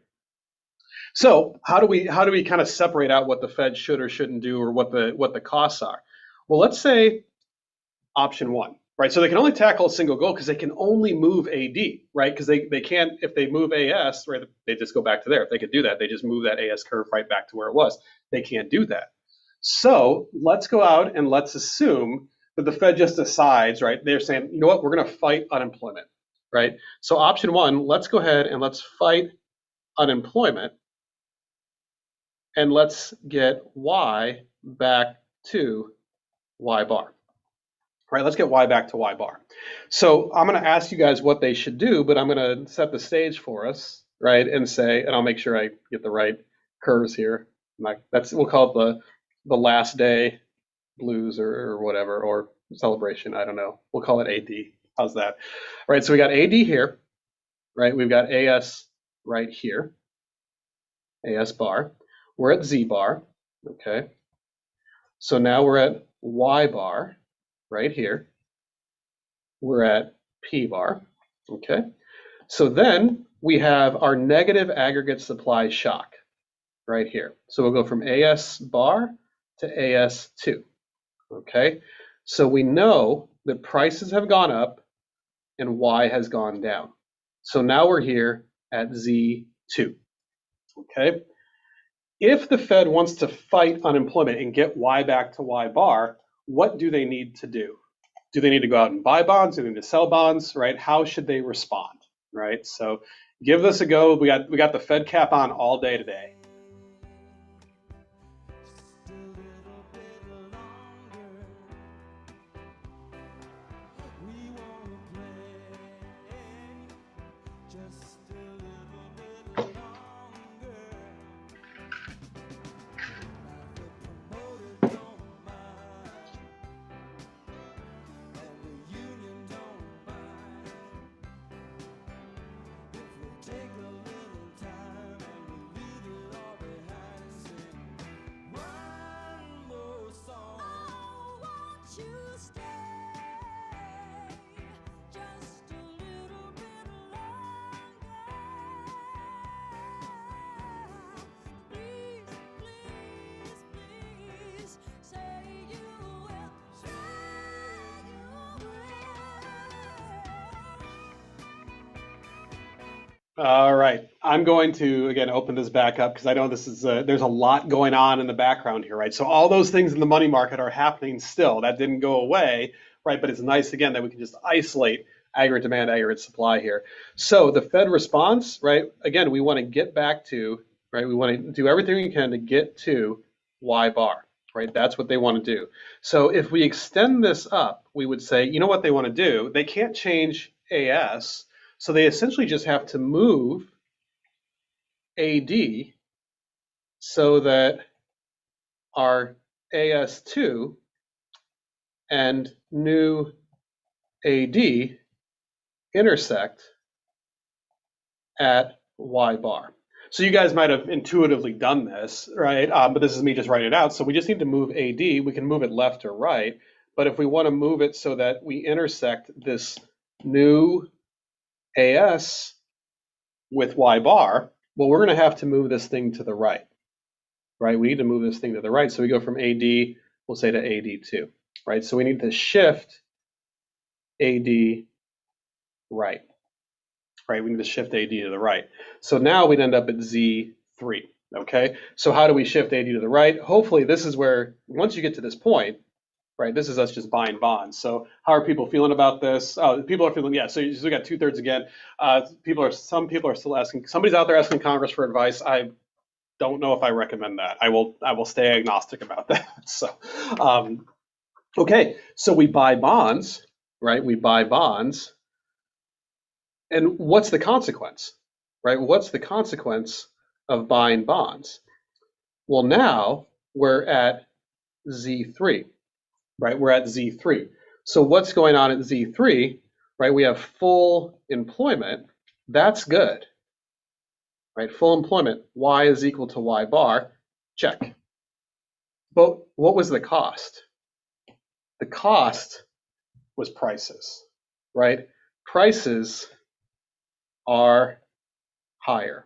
Speaker 1: So how do we kind of separate out what the Fed should or shouldn't do, or what the costs are? Well, let's say option one, right? So they can only tackle a single goal because they can only move AD, right? Because they can't, if they move AS, right, they just go back to there. If they could do that, they just move that AS curve right back to where it was. They can't do that. So let's go out and let's assume that the Fed just decides, right? They're saying, you know what, we're going to fight unemployment, right? So option one, let's go ahead and let's fight unemployment. And let's get Y back to Y bar. Right, let's get Y back to Y bar. So I'm going to ask you guys what they should do, but I'm going to set the stage for us, right, and say, and I'll make sure I get the right curves here. We'll call it the last day blues or whatever, or celebration. I don't know. We'll call it AD. How's that? All right, so we got AD here, right? We've got AS right here, AS bar. We're at Z bar, okay? So now we're at Y bar right here. We're at P bar, okay? So then we have our negative aggregate supply shock right here. So we'll go from AS bar to AS2, okay? So we know that prices have gone up and Y has gone down. So now we're here at Z2. Okay. If the Fed wants to fight unemployment and get Y back to Y bar, what do they need to do? Do they need to go out and buy bonds? Do they need to sell bonds? Right? How should they respond? Right? So give this a go. We got the Fed cap on all day today. All right, I'm going to again open this back up because I know this is there's a lot going on in the background here, right? So all those things in the money market are happening still. That didn't go away, right? But it's nice again that we can just isolate aggregate demand, aggregate supply here. So the Fed response, right? Again, we want to get back to, right? We want to do everything we can to get to Y bar, right? That's what they want to do. So if we extend this up, we would say, you know what they want to do? They can't change AS. So they essentially just have to move AD so that our AS2 and new AD intersect at Y bar. So you guys might have intuitively done this, right? But this is me just writing it out. So we just need to move AD. We can move it left or right. But if we want to move it so that we intersect this new AS with Y bar, well, we're going to have to move this thing to the right, right? We need to move this thing to the right. So we go from AD, we'll say to AD2, right? So we need to shift AD right, right? We need to shift AD to the right. So now we'd end up at Z3, okay? So how do we shift AD to the right? Hopefully this is where, once you get to this point, right, this is us just buying bonds. So how are people feeling about this? People are feeling, yeah, so we got 2/3 again. Some people are still asking, somebody's out there asking Congress for advice. I don't know if I recommend that. I will stay agnostic about that. So, okay, so we buy bonds, right? We buy bonds. And what's the consequence, right? What's the consequence of buying bonds? Well, now we're at Z3. Right, we're at Z3. So what's going on at Z3, right? We have full employment. That's good, right? Full employment, Y is equal to Y bar, check. But what was the cost? The cost was prices, right? Prices are higher,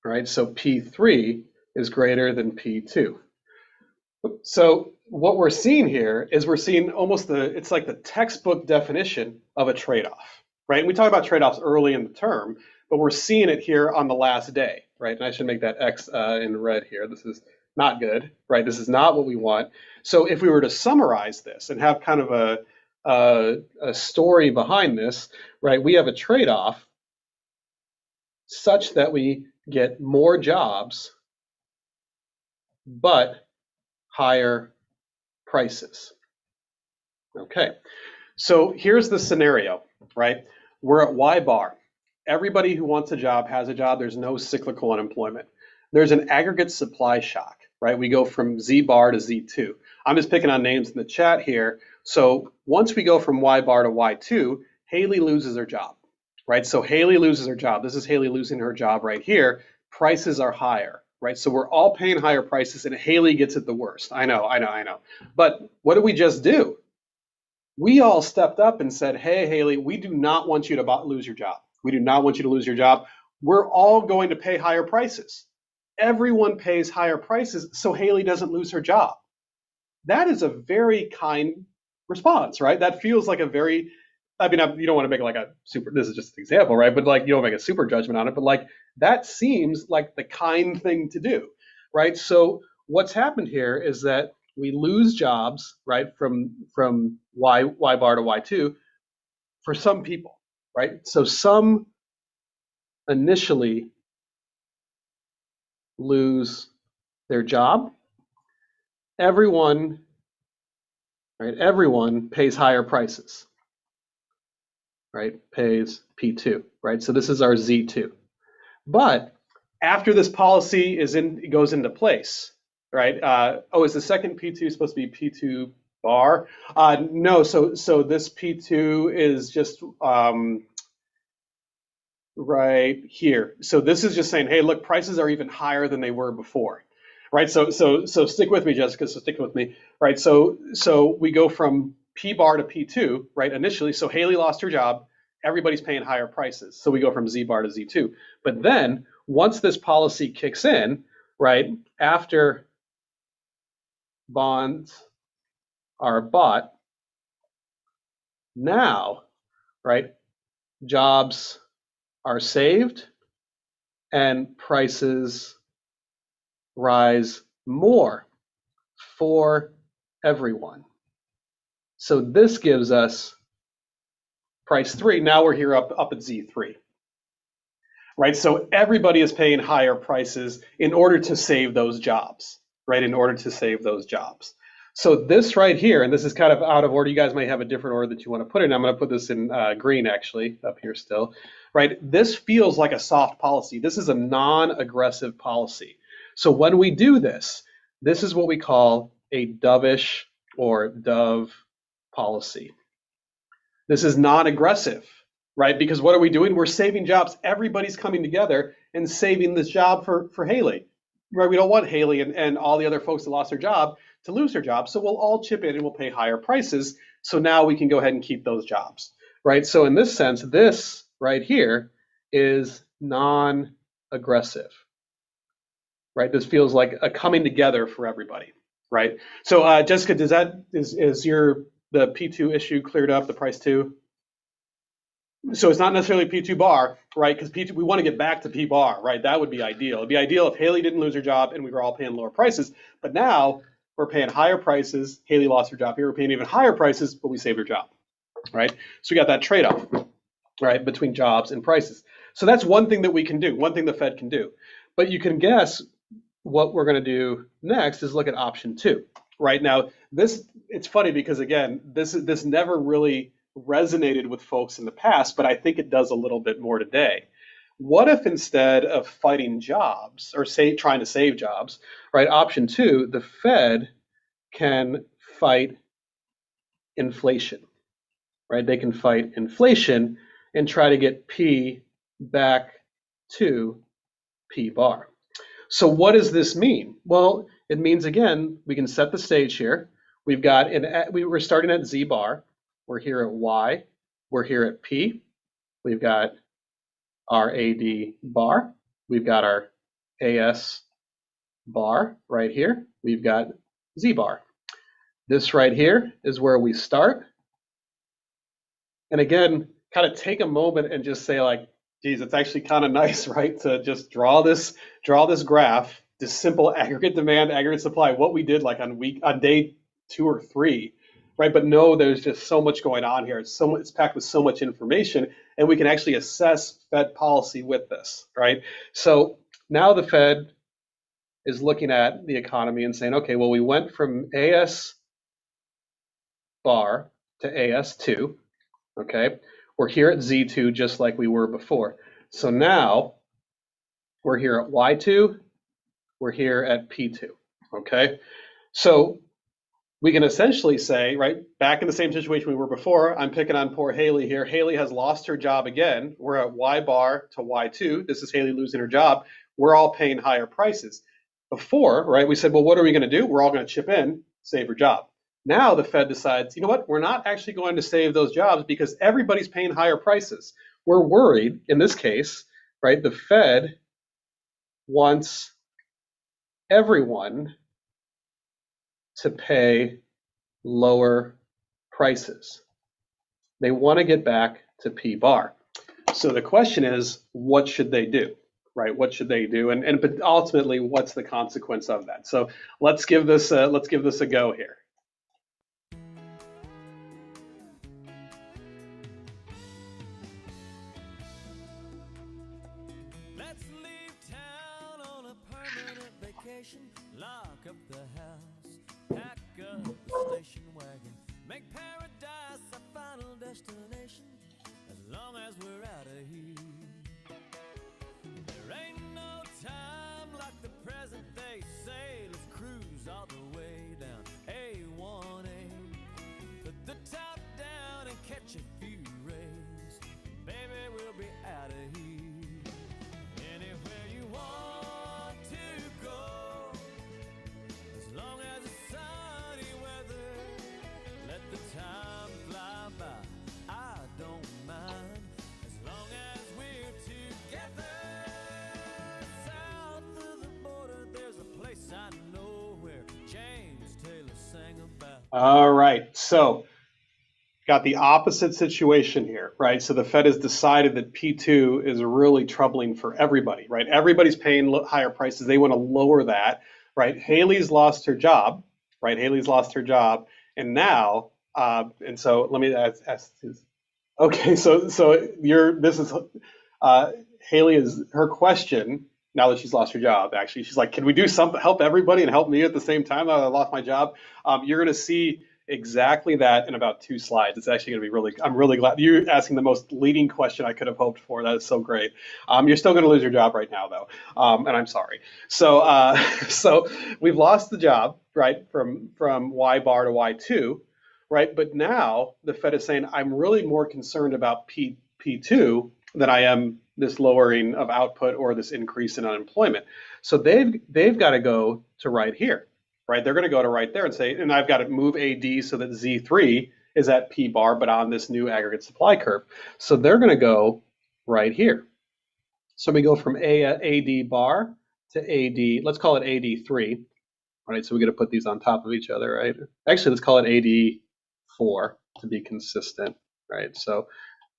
Speaker 1: right? So P3 is greater than P2. So what we're seeing here is we're seeing almost it's like the textbook definition of a trade-off, right? And we talk about trade-offs early in the term, but we're seeing it here on the last day, right? And I should make that X in red here. This is not good, right? This is not what we want. So if we were to summarize this and have kind of a story behind this, right? We have a trade-off such that we get more jobs, but higher prices. Okay, so here's the scenario, right? We're at Y bar. Everybody who wants a job has a job. There's no cyclical unemployment. There's an aggregate supply shock, right? We go from Z bar to Z2. I'm just picking on names in the chat here. So once we go from Y bar to Y2, Haley loses her job, right? So Haley loses her job. This is Haley losing her job right here. Prices are higher. Right, so we're all paying higher prices, and Haley gets it the worst. I know. But what did we just do? We all stepped up and said, "Hey, Haley, we do not want you to lose your job. We do not want you to lose your job. We're all going to pay higher prices. Everyone pays higher prices, so Haley doesn't lose her job." That is a very kind response, right? That feels like a very, I mean, you don't want to make like a super, this is just an example, right? But like, you don't make a super judgment on it, but like, that seems like the kind thing to do, right? So what's happened here is that we lose jobs, right, from Y bar to Y2 for some people, right? So some initially lose their job. Everyone, right? Everyone pays higher prices, right? Pays P2, right? So this is our Z2. But after this policy goes into place, right? Oh, is the second P2 supposed to be P2 bar? No. So this P2 is just right here. So this is just saying, hey, look, prices are even higher than they were before, right? So stick with me, Jessica. So stick with me, right? So we go from P bar to P2, right? Initially, so Haley lost her job. Everybody's paying higher prices. So we go from Z bar to Z2. But then once this policy kicks in, right, after bonds are bought, now, right, jobs are saved and prices rise more for everyone. So this gives us price 3. Now we're here up at Z3, right? So everybody is paying higher prices in order to save those jobs, right? In order to save those jobs. So this right here, and this is kind of out of order. You guys might have a different order that you want to put it in. I'm going to put this in green, actually, up here still, right? This feels like a soft policy. This is a non-aggressive policy. So when we do this, this is what we call a dovish or dove policy. This is non-aggressive, right? Because what are we doing? We're saving jobs. Everybody's coming together and saving this job for Haley, right? We don't want Haley and all the other folks that lost their job to lose their job. So we'll all chip in and we'll pay higher prices. So now we can go ahead and keep those jobs, right? So in this sense, this right here is non-aggressive, right? This feels like a coming together for everybody, right? So Jessica, is the P2 issue cleared up, the price 2? So it's not necessarily P2 bar, right? Because P2, we want to get back to P bar, right? That would be ideal. It'd be ideal if Haley didn't lose her job and we were all paying lower prices. But now we're paying higher prices. Haley lost her job here. We're paying even higher prices, but we saved her job, right? So we got that trade-off, right, between jobs and prices. So that's one thing that we can do, one thing the Fed can do. But you can guess what we're going to do next is look at option 2, right? Now, it's funny because, again, this never really resonated with folks in the past, but I think it does a little bit more today. What if instead of fighting jobs or trying to save jobs, right? Option 2, the Fed can fight inflation, right? They can fight inflation and try to get P back to P bar. So what does this mean? Well, it means, again, we can set the stage here. We're starting at Z bar. We're here at Y. We're here at P. We've got our AD bar. We've got our AS bar right here. We've got Z bar. This right here is where we start. And again, kind of take a moment and just say like, geez, it's actually kind of nice, right? To just draw this graph, this simple aggregate demand, aggregate supply, what we did like on day 2 or 3, right? But no, there's just so much going on here. It's packed with so much information, and we can actually assess Fed policy with this, right? So now the Fed is looking at the economy and saying, okay, well, we went from AS bar to AS2, okay? We're here at Z2 just like we were before. So now we're here at Y2, we're here at P2, okay? So we can essentially say, right, back in the same situation we were before, I'm picking on poor Haley here. Haley has lost her job again. We're at Y bar to Y2. This is Haley losing her job. We're all paying higher prices. Before, right, we said, well, what are we going to do? We're all going to chip in, save her job. Now the Fed decides, you know what, we're not actually going to save those jobs because everybody's paying higher prices. We're worried, in this case, right, the Fed wants everyone to pay lower prices. They want to get back to P bar. So the question is, what should they do? Right? What should they do? But ultimately, what's the consequence of that? So let's give this a go here.
Speaker 2: Let's leave town on a permanent vacation. Lock up the house, pack up the station wagon, make paradise our final destination. As long as we're out of here, there ain't no time like the present, they say. Let's cruise all the way down A1A. Put the top down and catch a few rays. Baby, we'll be out of here. Anywhere you want to go, as long as it's sunny weather. Let the time fly by, I don't mind, as long as we're together. South of the border, there's a place I know where James Taylor sang about.
Speaker 1: All right, so got the opposite situation here, right? So the Fed has decided that P2 is really troubling for everybody, right? Everybody's paying higher prices. They want to lower that, right? Haley's lost her job, right? Haley's lost her job, and now, and so let me ask this. Okay, so Haley is her question now that she's lost her job. Actually, she's like, can we do something, help everybody and help me at the same time that I lost my job? You're going to see exactly that in about 2 slides. It's actually going to be really, I'm really glad you're asking the most leading question I could have hoped for. That is so great. You're still going to lose your job right now though. And I'm sorry. So, so we've lost the job, right? From Y bar to Y2, right? But now the Fed is saying, I'm really more concerned about P2 than I am this lowering of output or this increase in unemployment. So they've got to go to right here. Right, they're going to go to right there and say, and I've got to move AD so that Z3 is at P bar, but on this new aggregate supply curve. So they're going to go right here. So we go from AD bar to AD, let's call it AD3, right? So we got to put these on top of each other, right? Actually, let's call it AD4 to be consistent, right? So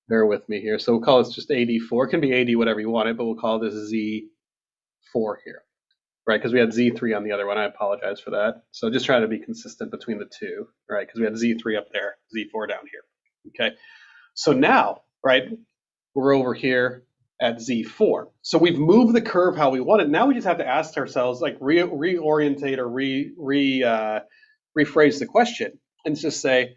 Speaker 1: bear with me here. So we'll call this just AD4. It can be AD whatever you want it, but we'll call this Z4 here. Right, because we had Z3 on the other one. I apologize for that. So just trying to be consistent between the two, right? Because we had Z3 up there, Z4 down here. Okay, so now, right, we're over here at Z4. So we've moved the curve how we want it. Now we just have to ask ourselves, like, reorientate or rephrase the question and just say,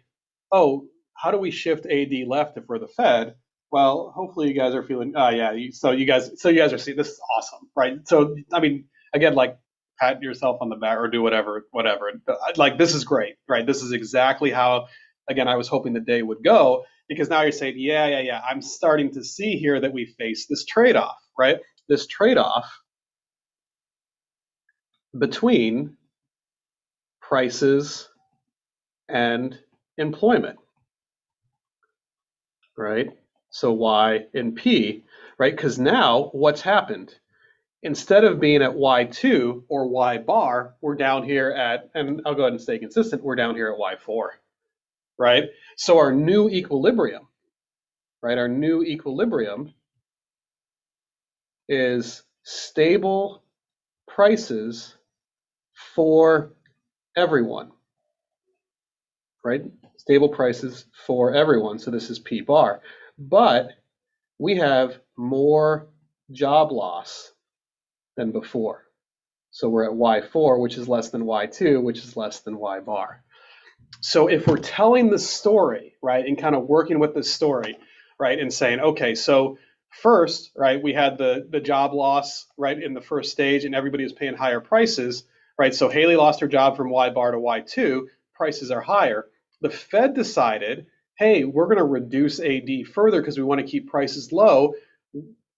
Speaker 1: oh, how do we shift AD left if we're the Fed? Well, hopefully you guys are feeling, yeah. So you guys are seeing this is awesome, right? So I mean. Again, like pat yourself on the back or do whatever. Like this is great, right? This is exactly how, again, I was hoping the day would go because now you're saying, yeah. I'm starting to see here that we face this trade-off, right? This trade-off between prices and employment, right? So Y and P, right? Because now what's happened? Instead of being at Y2 or Y bar, we're down here at, and I'll go ahead and stay consistent, we're down here at Y4, right? So our new equilibrium, right? Our new equilibrium is stable prices for everyone, right? Stable prices for everyone. So this is P bar, but we have more job loss than before. So we're at Y4, which is less than Y2, which is less than Y bar. So if we're telling the story, right, and kind of working with the story, right, and saying, okay, so first, right, we had the job loss, right, in the first stage, and everybody was paying higher prices, right? So Haley lost her job from Y bar to Y2, prices are higher. The Fed decided, hey, we're going to reduce AD further because we want to keep prices low.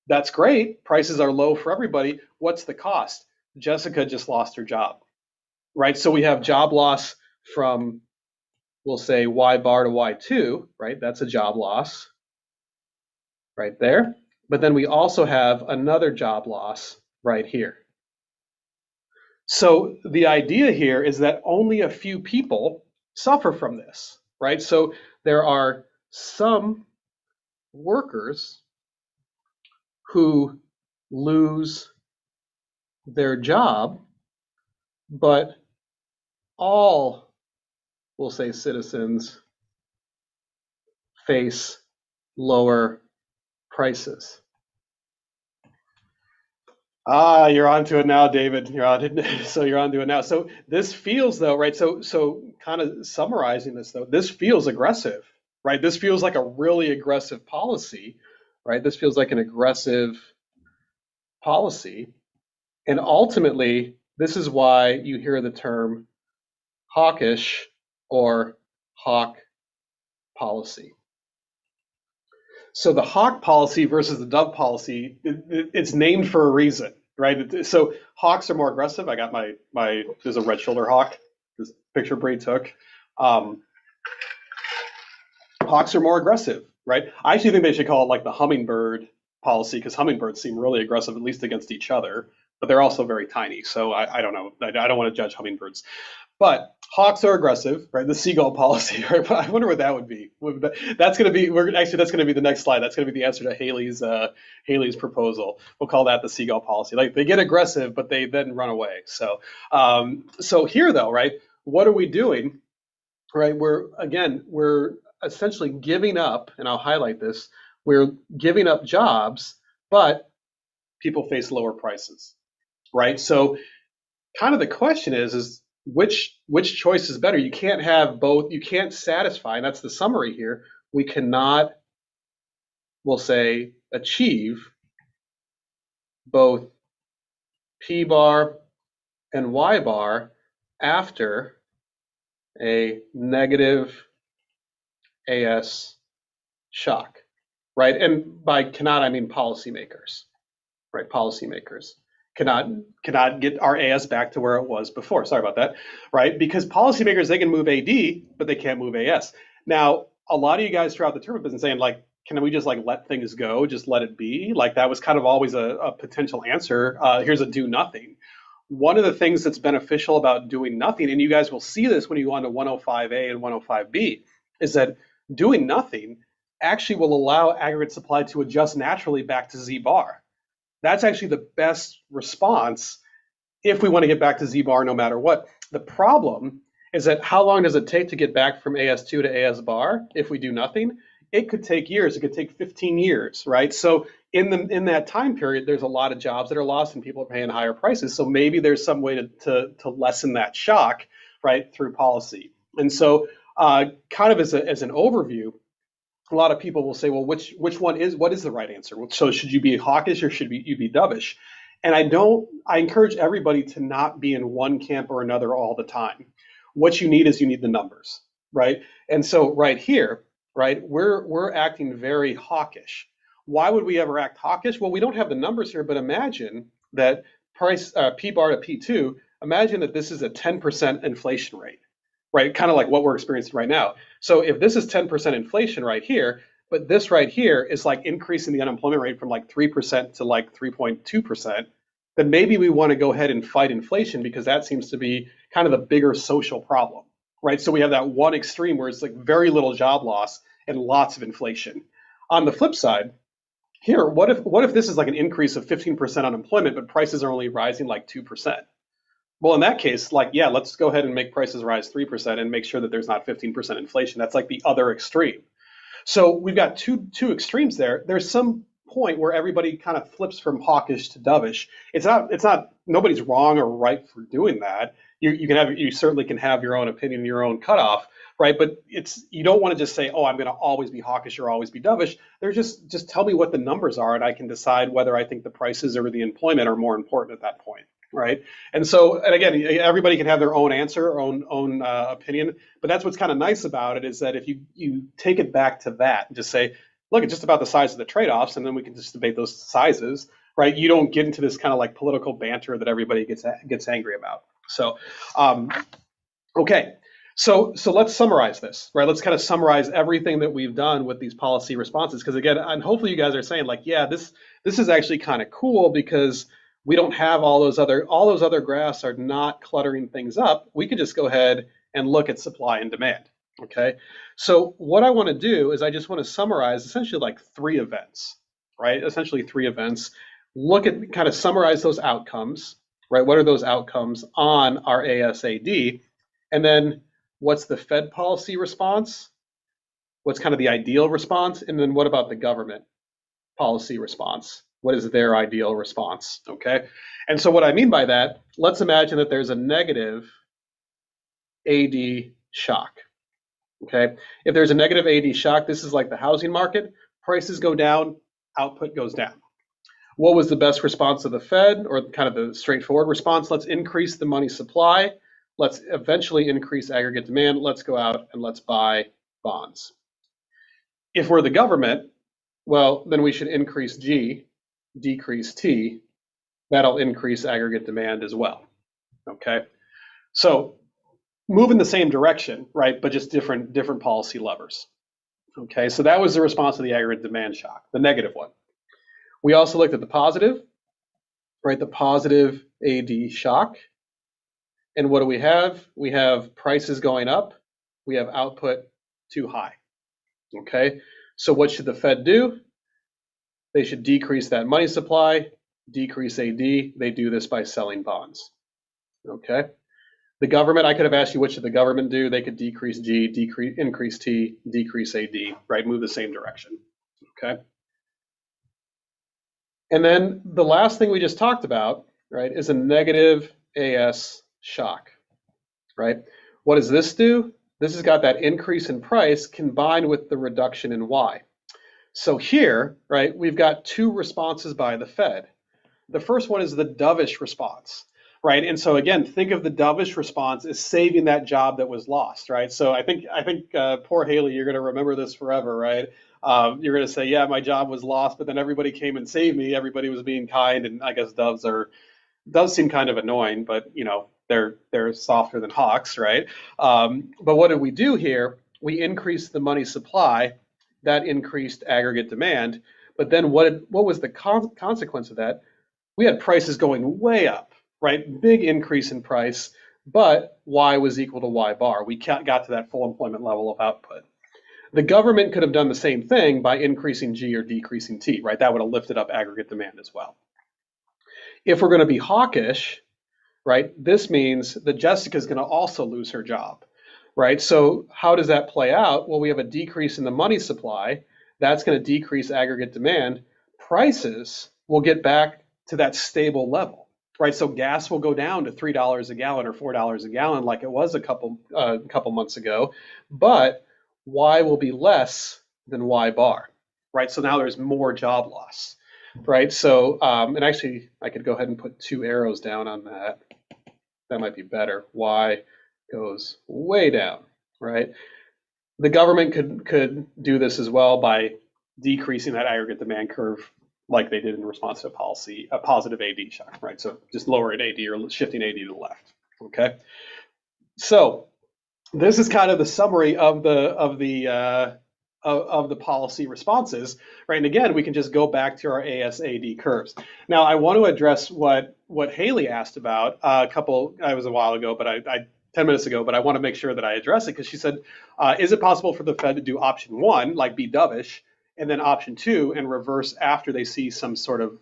Speaker 1: That's great. Prices are low for everybody. What's the cost? Jessica just lost her job, right? So we have job loss from, we'll say Y bar to Y2, right? That's a job loss right there. But then we also have another job loss right here. So the idea here is that only a few people suffer from this, right? So there are some workers who lose their job, but all, we'll say, citizens face lower prices. Ah, you're onto it now, David. You're on it. So you're onto it now. So this feels though, right? So kind of summarizing this though, this feels aggressive, right? This feels like a really aggressive policy, right? This feels like an aggressive policy. And ultimately, this is why you hear the term hawkish or hawk policy. So the hawk policy versus the dove policy, it's named for a reason, right? So hawks are more aggressive. I got my there's a red shoulder hawk. This picture Bree took. Hawks are more aggressive, right? I actually think they should call it like the hummingbird policy because hummingbirds seem really aggressive, at least against each other, but they're also very tiny. So I don't know. I don't want to judge hummingbirds. But hawks are aggressive, right? The seagull policy, right? I wonder what that would be. That's going to be. That's going to be the next slide. That's going to be the answer to Haley's proposal. We'll call that the seagull policy. Like they get aggressive, but they then run away. So here though, right? What are we doing? Right? We're essentially giving up, and I'll highlight this. We're giving up jobs, but people face lower prices, right? So kind of the question is which choice is better? You can't have both. You can't satisfy, and that's the summary here. We cannot, we'll say, achieve both P bar and Y bar after a negative AS shock, right? And by cannot, I mean policymakers, right? Policymakers cannot get our AS back to where it was before. Sorry about that, right? Because policymakers, they can move AD, but they can't move AS. Now, a lot of you guys throughout the tournament have been saying, like, can we just like let things go, just let it be? Like that was kind of always a potential answer. Here's a do nothing. One of the things that's beneficial about doing nothing, and you guys will see this when you go on to 105A and 105B, is that doing nothing actually will allow aggregate supply to adjust naturally back to Z bar. That's actually the best response if we want to get back to Z bar no matter what. The problem is that how long does it take to get back from AS2 to AS bar if we do nothing? It could take years. It could take 15 years, right? So in that time period, there's a lot of jobs that are lost and people are paying higher prices. So maybe there's some way to lessen that shock, right, through policy. And so kind of as an overview, a lot of people will say, well, which one is, what is the right answer? So should you be hawkish or should you be dovish? And I encourage everybody to not be in one camp or another all the time. What you need is you need the numbers, right? And so right here, right, we're acting very hawkish. Why would we ever act hawkish? Well, we don't have the numbers here, but imagine that price P bar to P2, imagine that this is a 10% inflation rate, right? Kind of like what we're experiencing right now. So if this is 10% inflation right here, but this right here is like increasing the unemployment rate from like 3% to like 3.2%, then maybe we want to go ahead and fight inflation because that seems to be kind of the bigger social problem, right? So we have that one extreme where it's like very little job loss and lots of inflation. On the flip side, here, what if this is like an increase of 15% unemployment, but prices are only rising like 2%? Well, in that case, like, yeah, let's go ahead and make prices rise 3% and make sure that there's not 15% inflation. That's like the other extreme. So we've got two extremes there. There's some point where everybody kind of flips from hawkish to dovish. It's not nobody's wrong or right for doing that. You certainly can have your own opinion, your own cutoff, right? But you don't want to just say, oh, I'm going to always be hawkish or always be dovish. There's just tell me what the numbers are, and I can decide whether I think the prices or the employment are more important at that point, right? And so, and again, everybody can have their own answer, own opinion. But that's what's kind of nice about it is that if you take it back to that and just say, look, it's just about the size of the trade-offs, and then we can just debate those sizes, right? You don't get into this kind of like political banter that everybody gets angry about. So, okay. So let's summarize this, right? Let's kind of summarize everything that we've done with these policy responses, because again, and hopefully you guys are saying like, yeah, this is actually kind of cool because we don't have all those other graphs are not cluttering things up. We could just go ahead and look at supply and demand, Okay, so what I want to do is I just want to summarize essentially like three events, right? Essentially three events. Look at kind of summarize those outcomes, right? What are those outcomes on our ASAD? And then what's the Fed policy response? What's kind of the ideal response? And then what about the government policy response? What is their ideal response? Okay, and so what I mean by that, let's imagine that there's a negative AD shock. Okay, if there's a negative AD shock, this is like the housing market. Prices go down, output goes down. What was the best response of the Fed, or kind of the straightforward response? Let's increase the money supply. Let's eventually increase aggregate demand. Let's go out and let's buy bonds. If we're the government, well, then we should increase G, decrease T. That'll increase aggregate demand as well. Okay, so move in the same direction, right? But just different policy levers. Okay, so that was the response to the aggregate demand shock, the negative one. We also looked at the positive, right? The positive AD shock. And what do we have? We have prices going up. We have output too high. Okay, so what should the Fed do? They should decrease that money supply, decrease AD. They do this by selling bonds. Okay. The government, I could have asked you what should the government do? They could decrease G, increase T, decrease AD, right? Move the same direction. Okay. And then the last thing we just talked about, right, is a negative AS shock, right? What does this do? This has got that increase in price combined with the reduction in Y. So here, right, we've got two responses by the Fed. The first one is the dovish response, right? And so again, think of the dovish response as saving that job that was lost, right? So I think poor Haley, you're going to remember this forever, right? You're going to say, yeah, my job was lost, but then everybody came and saved me. Everybody was being kind, and I guess doves seem kind of annoying, but you know they're softer than hawks, right? But what did we do here? We increased the money supply, that increased aggregate demand. But then what was the consequence of that? We had prices going way up, right? Big increase in price, but Y was equal to Y bar. We got to that full employment level of output. The government could have done the same thing by increasing G or decreasing T, right? That would have lifted up aggregate demand as well. If we're going to be hawkish, right, this means that Jessica is going to also lose her job, right? So how does that play out? Well, we have a decrease in the money supply. That's going to decrease aggregate demand. Prices will get back to that stable level, right? So gas will go down to $3 a gallon or $4 a gallon like it was a couple months ago, but Y will be less than Y bar, right? So now there's more job loss, right? So, and actually I could go ahead and put two arrows down on that. That might be better. Y goes way down, right? The government could do this as well by decreasing that aggregate demand curve like they did in response to a positive AD shock, right? So just lowering AD or shifting AD to the left, okay? So this is kind of the summary of the policy responses, right? And again, we can just go back to our ASAD curves. Now, I want to address what Haley asked about it was a while ago, but I 10 minutes ago, but I want to make sure that I address it because she said, is it possible for the Fed to do option one, like be dovish, and then option two and reverse after they see some sort of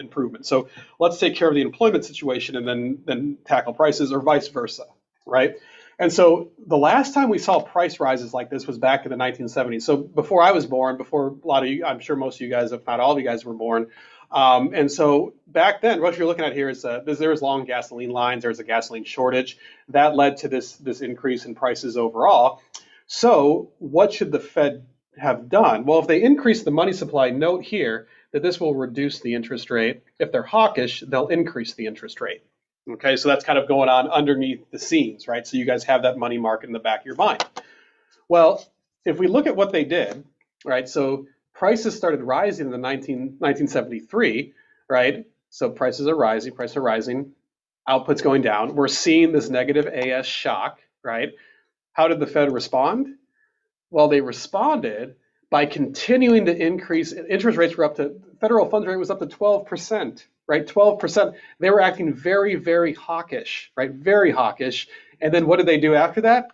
Speaker 1: improvement? So let's take care of the employment situation and then tackle prices, or vice versa, right? And so the last time we saw price rises like this was back in the 1970s. So before I was born, before a lot of you, I'm sure most of you guys, if not all of you guys, were born. And so back then, what you're looking at here is there was long gasoline lines. There was a gasoline shortage that led to this increase in prices overall. So what should the Fed have done? Well, if they increase the money supply, note here that this will reduce the interest rate. If they're hawkish, they'll increase the interest rate. Okay, so that's kind of going on underneath the scenes, right? So you guys have that money market in the back of your mind. Well, if we look at what they did, right? So prices started rising in the 1973, right? So prices are rising, output's going down. We're seeing this negative AS shock, right? How did the Fed respond? Well, they responded by continuing to increase. Interest rates were federal funds rate was up to 12%, right? 12%. They were acting very, very hawkish, right? Very hawkish. And then what did they do after that?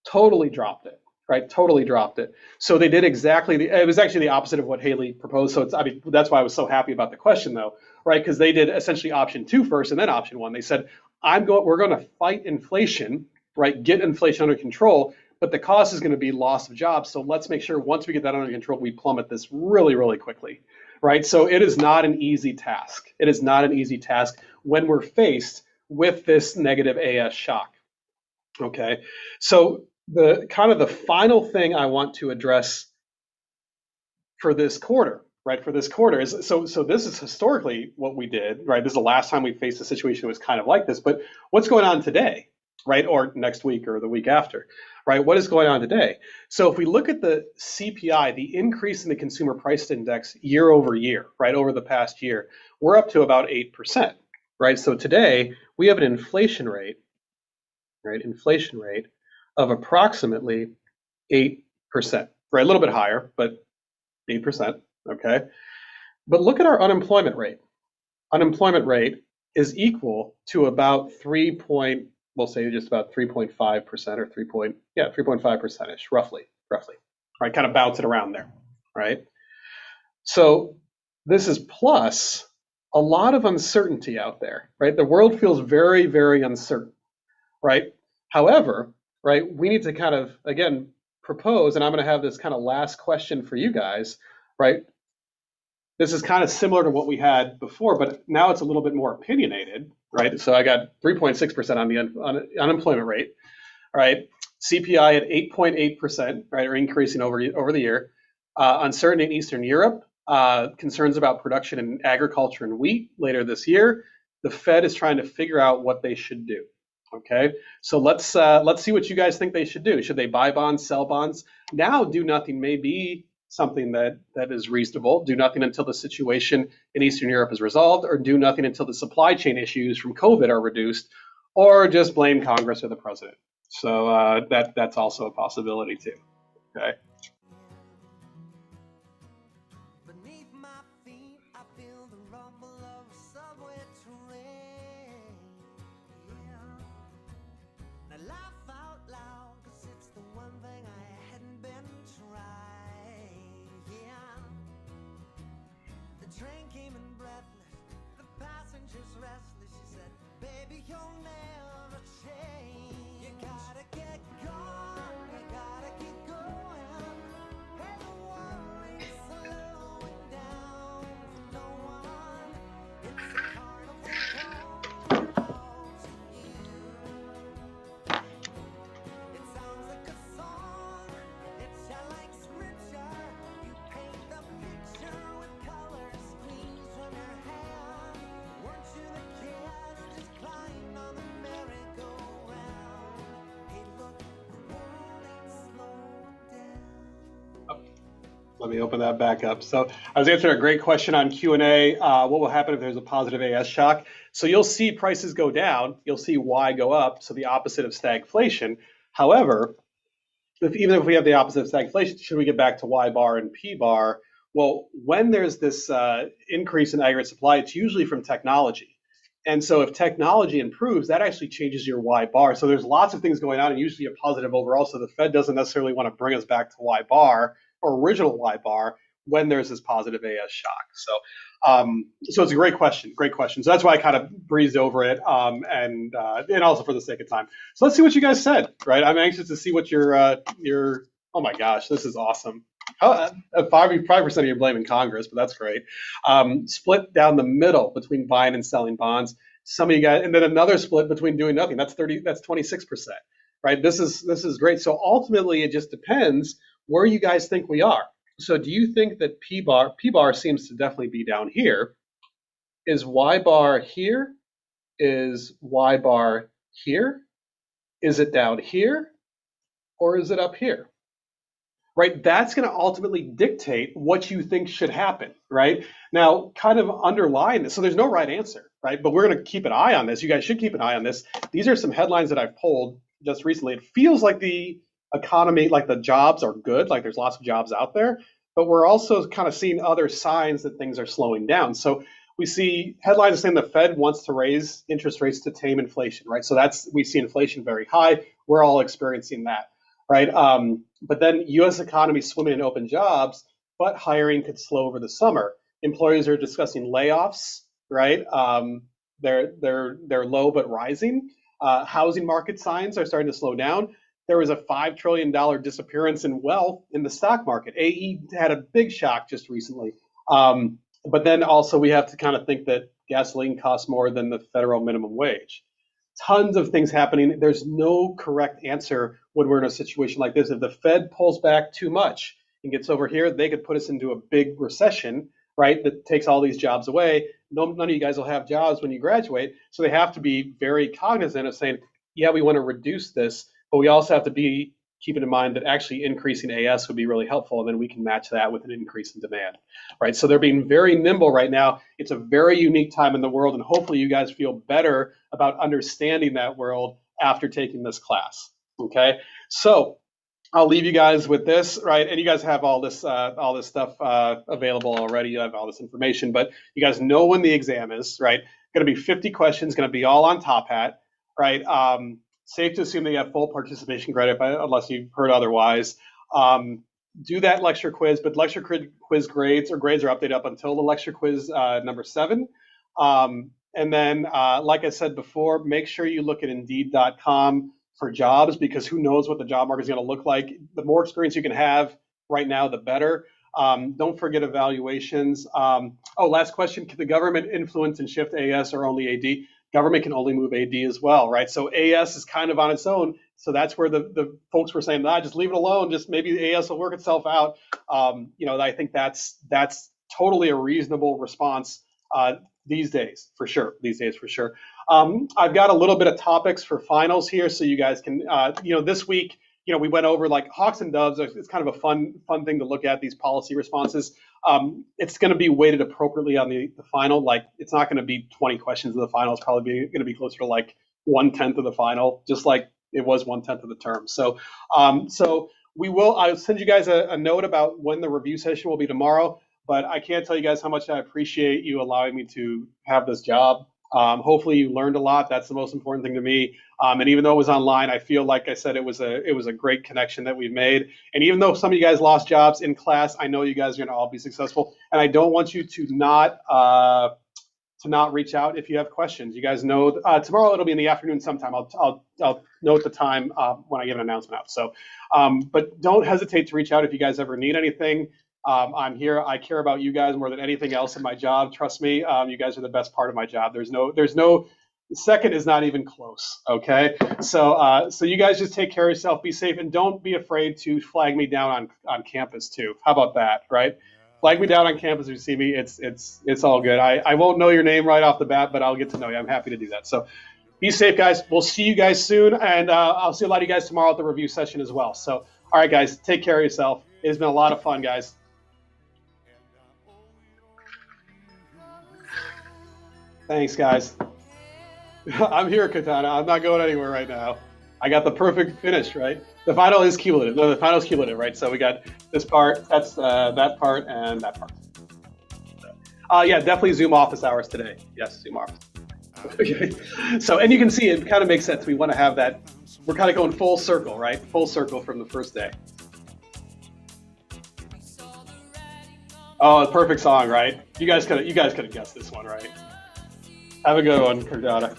Speaker 1: Totally dropped it, right? Totally dropped it. So they did exactly it was actually the opposite of what Haley proposed. So I mean, that's why I was so happy about the question though, right? Because they did essentially option two first and then option one. They said, we're going to fight inflation, right? Get inflation under control, but the cost is going to be loss of jobs. So let's make sure once we get that under control, we plummet this really, really quickly, right? So it is not an easy task. It is not an easy task when we're faced with this negative AS shock. Okay, so the kind of the final thing I want to address for this quarter, right? For this quarter is so this is historically what we did, right? This is the last time we faced a situation that was kind of like this, but what's going on today, right? Or next week or the week after, right? What is going on today? So if we look at the CPI, the increase in the consumer price index year over year, right? Over the past year, we're up to about 8%, right? So today we have an inflation rate, right? Inflation rate of approximately 8%, right? A little bit higher, but 8%, okay? But look at our unemployment rate. Unemployment rate is equal to about we'll say just about 3.5% or 3.5%ish, roughly, right? Kind of bounce it around there, right? So this is plus a lot of uncertainty out there, right? The world feels very, very uncertain, right? However, right, we need to kind of, again, propose, and I'm going to have this kind of last question for you guys, right? This is kind of similar to what we had before, but now it's a little bit more opinionated, right? So I got 3.6% on the unemployment rate, right? CPI at 8.8%, right, or increasing over the year. Uncertainty in Eastern Europe, concerns about production in agriculture and wheat later this year. The Fed is trying to figure out what they should do. Okay, so let's see what you guys think they should do. Should they buy bonds, sell bonds? Now, do nothing may be something that is reasonable. Do nothing until the situation in Eastern Europe is resolved, or do nothing until the supply chain issues from COVID are reduced, or just blame Congress or the president. So that's also a possibility too. Okay.
Speaker 2: Beneath my feet, I feel the rumble of a subway train. Yeah. Now laugh out loud, 'cause it's the one thing I hadn't been trying. Yeah. The train came in breathless, the passengers restless. She said, baby, you'll never change. You gotta get going, you gotta keep going. Hey, the world ain't slowing down for no one. It's a carnival going out to you. It sounds like a song, it's your like scripture. You paint the picture with colors squeezed from your hand. Weren't you the kid who just climbed on the merry-go-round? Hey, look, the world ain't slowing down.
Speaker 1: Let me open that back up. So I was answering a great question on Q&A. What will happen if there's a positive AS shock? So you'll see prices go down. You'll see Y go up. So the opposite of stagflation. However, even if we have the opposite of stagflation, should we get back to Y bar and P bar? Well, when there's this increase in aggregate supply, it's usually from technology. And so if technology improves, that actually changes your Y bar. So there's lots of things going on and usually a positive overall. So the Fed doesn't necessarily want to bring us back to Y bar or original Y bar when there's this positive AS shock. So it's a great question. Great question. So that's why I kind of breezed over it, and also for the sake of time. So let's see what you guys said. Right, I'm anxious to see what your oh my gosh, this is awesome. 5% of you blaming Congress, but that's great. Split down the middle between buying and selling bonds. Some of you guys, and then another split between doing nothing. That's 26%. Right. This is great. So ultimately, it just depends where you guys think we are. So do you think that P bar seems to definitely be down here? Is Y bar here? Is Y bar here? Is it down here? Or is it up here? Right, that's going to ultimately dictate what you think should happen, right? Now, kind of underline this. So there's no right answer, right? But we're going to keep an eye on this. You guys should keep an eye on this. These are some headlines that I've pulled just recently. It feels like the economy, like the jobs are good, like there's lots of jobs out there, but we're also kind of seeing other signs that things are slowing down. So we see headlines saying the Fed wants to raise interest rates to tame inflation, right? So we see inflation very high. We're all experiencing that. right? But then U.S. economy swimming in open jobs, but hiring could slow over the summer. Employers are discussing layoffs, right? They're low but rising. Housing market signs are starting to slow down. There was a $5 trillion disappearance in wealth in the stock market. AE had a big shock just recently. But then also we have to kind of think that gasoline costs more than the federal minimum wage. Tons of things happening. There's no correct answer when we're in a situation like this. If the Fed pulls back too much and gets over here, they could put us into a big recession, right? That takes all these jobs away. None of you guys will have jobs when you graduate. So they have to be very cognizant of saying, yeah, we want to reduce this, but we also have to be keeping in mind that actually increasing AS would be really helpful, and then we can match that with an increase in demand, right? So they're being very nimble right now. It's a very unique time in the world, and hopefully you guys feel better about understanding that world after taking this class, okay? So I'll leave you guys with this, right? And you guys have all this stuff available already. You have all this information, but you guys know when the exam is, right? Going to be 50 questions, going to be all on Top Hat, right? Safe to assume that you have full participation credit, unless you've heard otherwise. Do that lecture quiz, but lecture quiz grades are updated up until the lecture quiz number 7. And then, like I said before, make sure you look at Indeed.com for jobs, because who knows what the job market is going to look like. The more experience you can have right now, the better. Don't forget evaluations. Last question, can the government influence and shift AS or only AD? Government can only move AD as well, right? So AS is kind of on its own. So that's where the folks were saying, just leave it alone. Just maybe AS will work itself out. I think that's totally a reasonable response these days, for sure. I've got a little bit of topics for finals here, so you guys can, this week, we went over like hawks and doves. It's kind of a fun thing to look at, these policy responses. It's going to be weighted appropriately on the final. Like, it's not going to be 20 questions of the final. It's probably going to be closer to like 1/10 of the final, just like it was 1/10 of the term. So I'll send you guys a note about when the review session will be tomorrow, but I can't tell you guys how much I appreciate you allowing me to have this job. Hopefully you learned a lot. That's the most important thing to me. And even though it was online, I feel like I said it was a great connection that we've made. And even though some of you guys lost jobs in class, I know you guys are going to all be successful. And I don't want you to not reach out if you have questions. You guys know tomorrow it'll be in the afternoon sometime. I'll note the time when I give an announcement out. So, but don't hesitate to reach out if you guys ever need anything. I'm here. I care about you guys more than anything else in my job. Trust me, you guys are the best part of my job. There's no second is not even close. Okay, so you guys just take care of yourself, be safe, and don't be afraid to flag me down on campus too. How about that, right? Flag me down on campus if you see me. It's all good. I won't know your name right off the bat, but I'll get to know you. I'm happy to do that. So be safe, guys. We'll see you guys soon, and I'll see a lot of you guys tomorrow at the review session as well. So all right, guys, take care of yourself. It's been a lot of fun, guys. Thanks, guys. I'm here, Katana. I'm not going anywhere right now. I got the perfect finish, right? The final is cumulative. No, the final is cumulative, right? So we got this part, that's that part, and that part. Yeah, definitely Zoom office hours today. Yes, Zoom office. Okay. So, and you can see it kind of makes sense. We want to have that. We're kind of going full circle, right? Full circle from the first day. Oh, perfect song, right? You guys could have guessed this one, right? Have a good one, Kardata.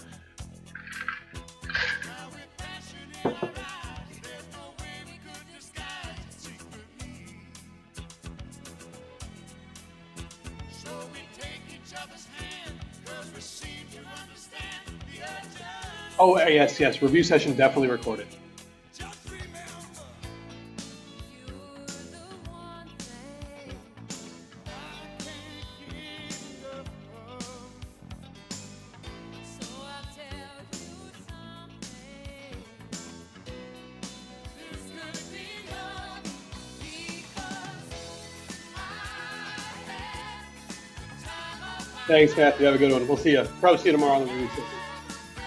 Speaker 1: Oh, yes. Review session definitely recorded. Thanks, Matthew. Have a good one. We'll see you. Probably see you tomorrow on the review session.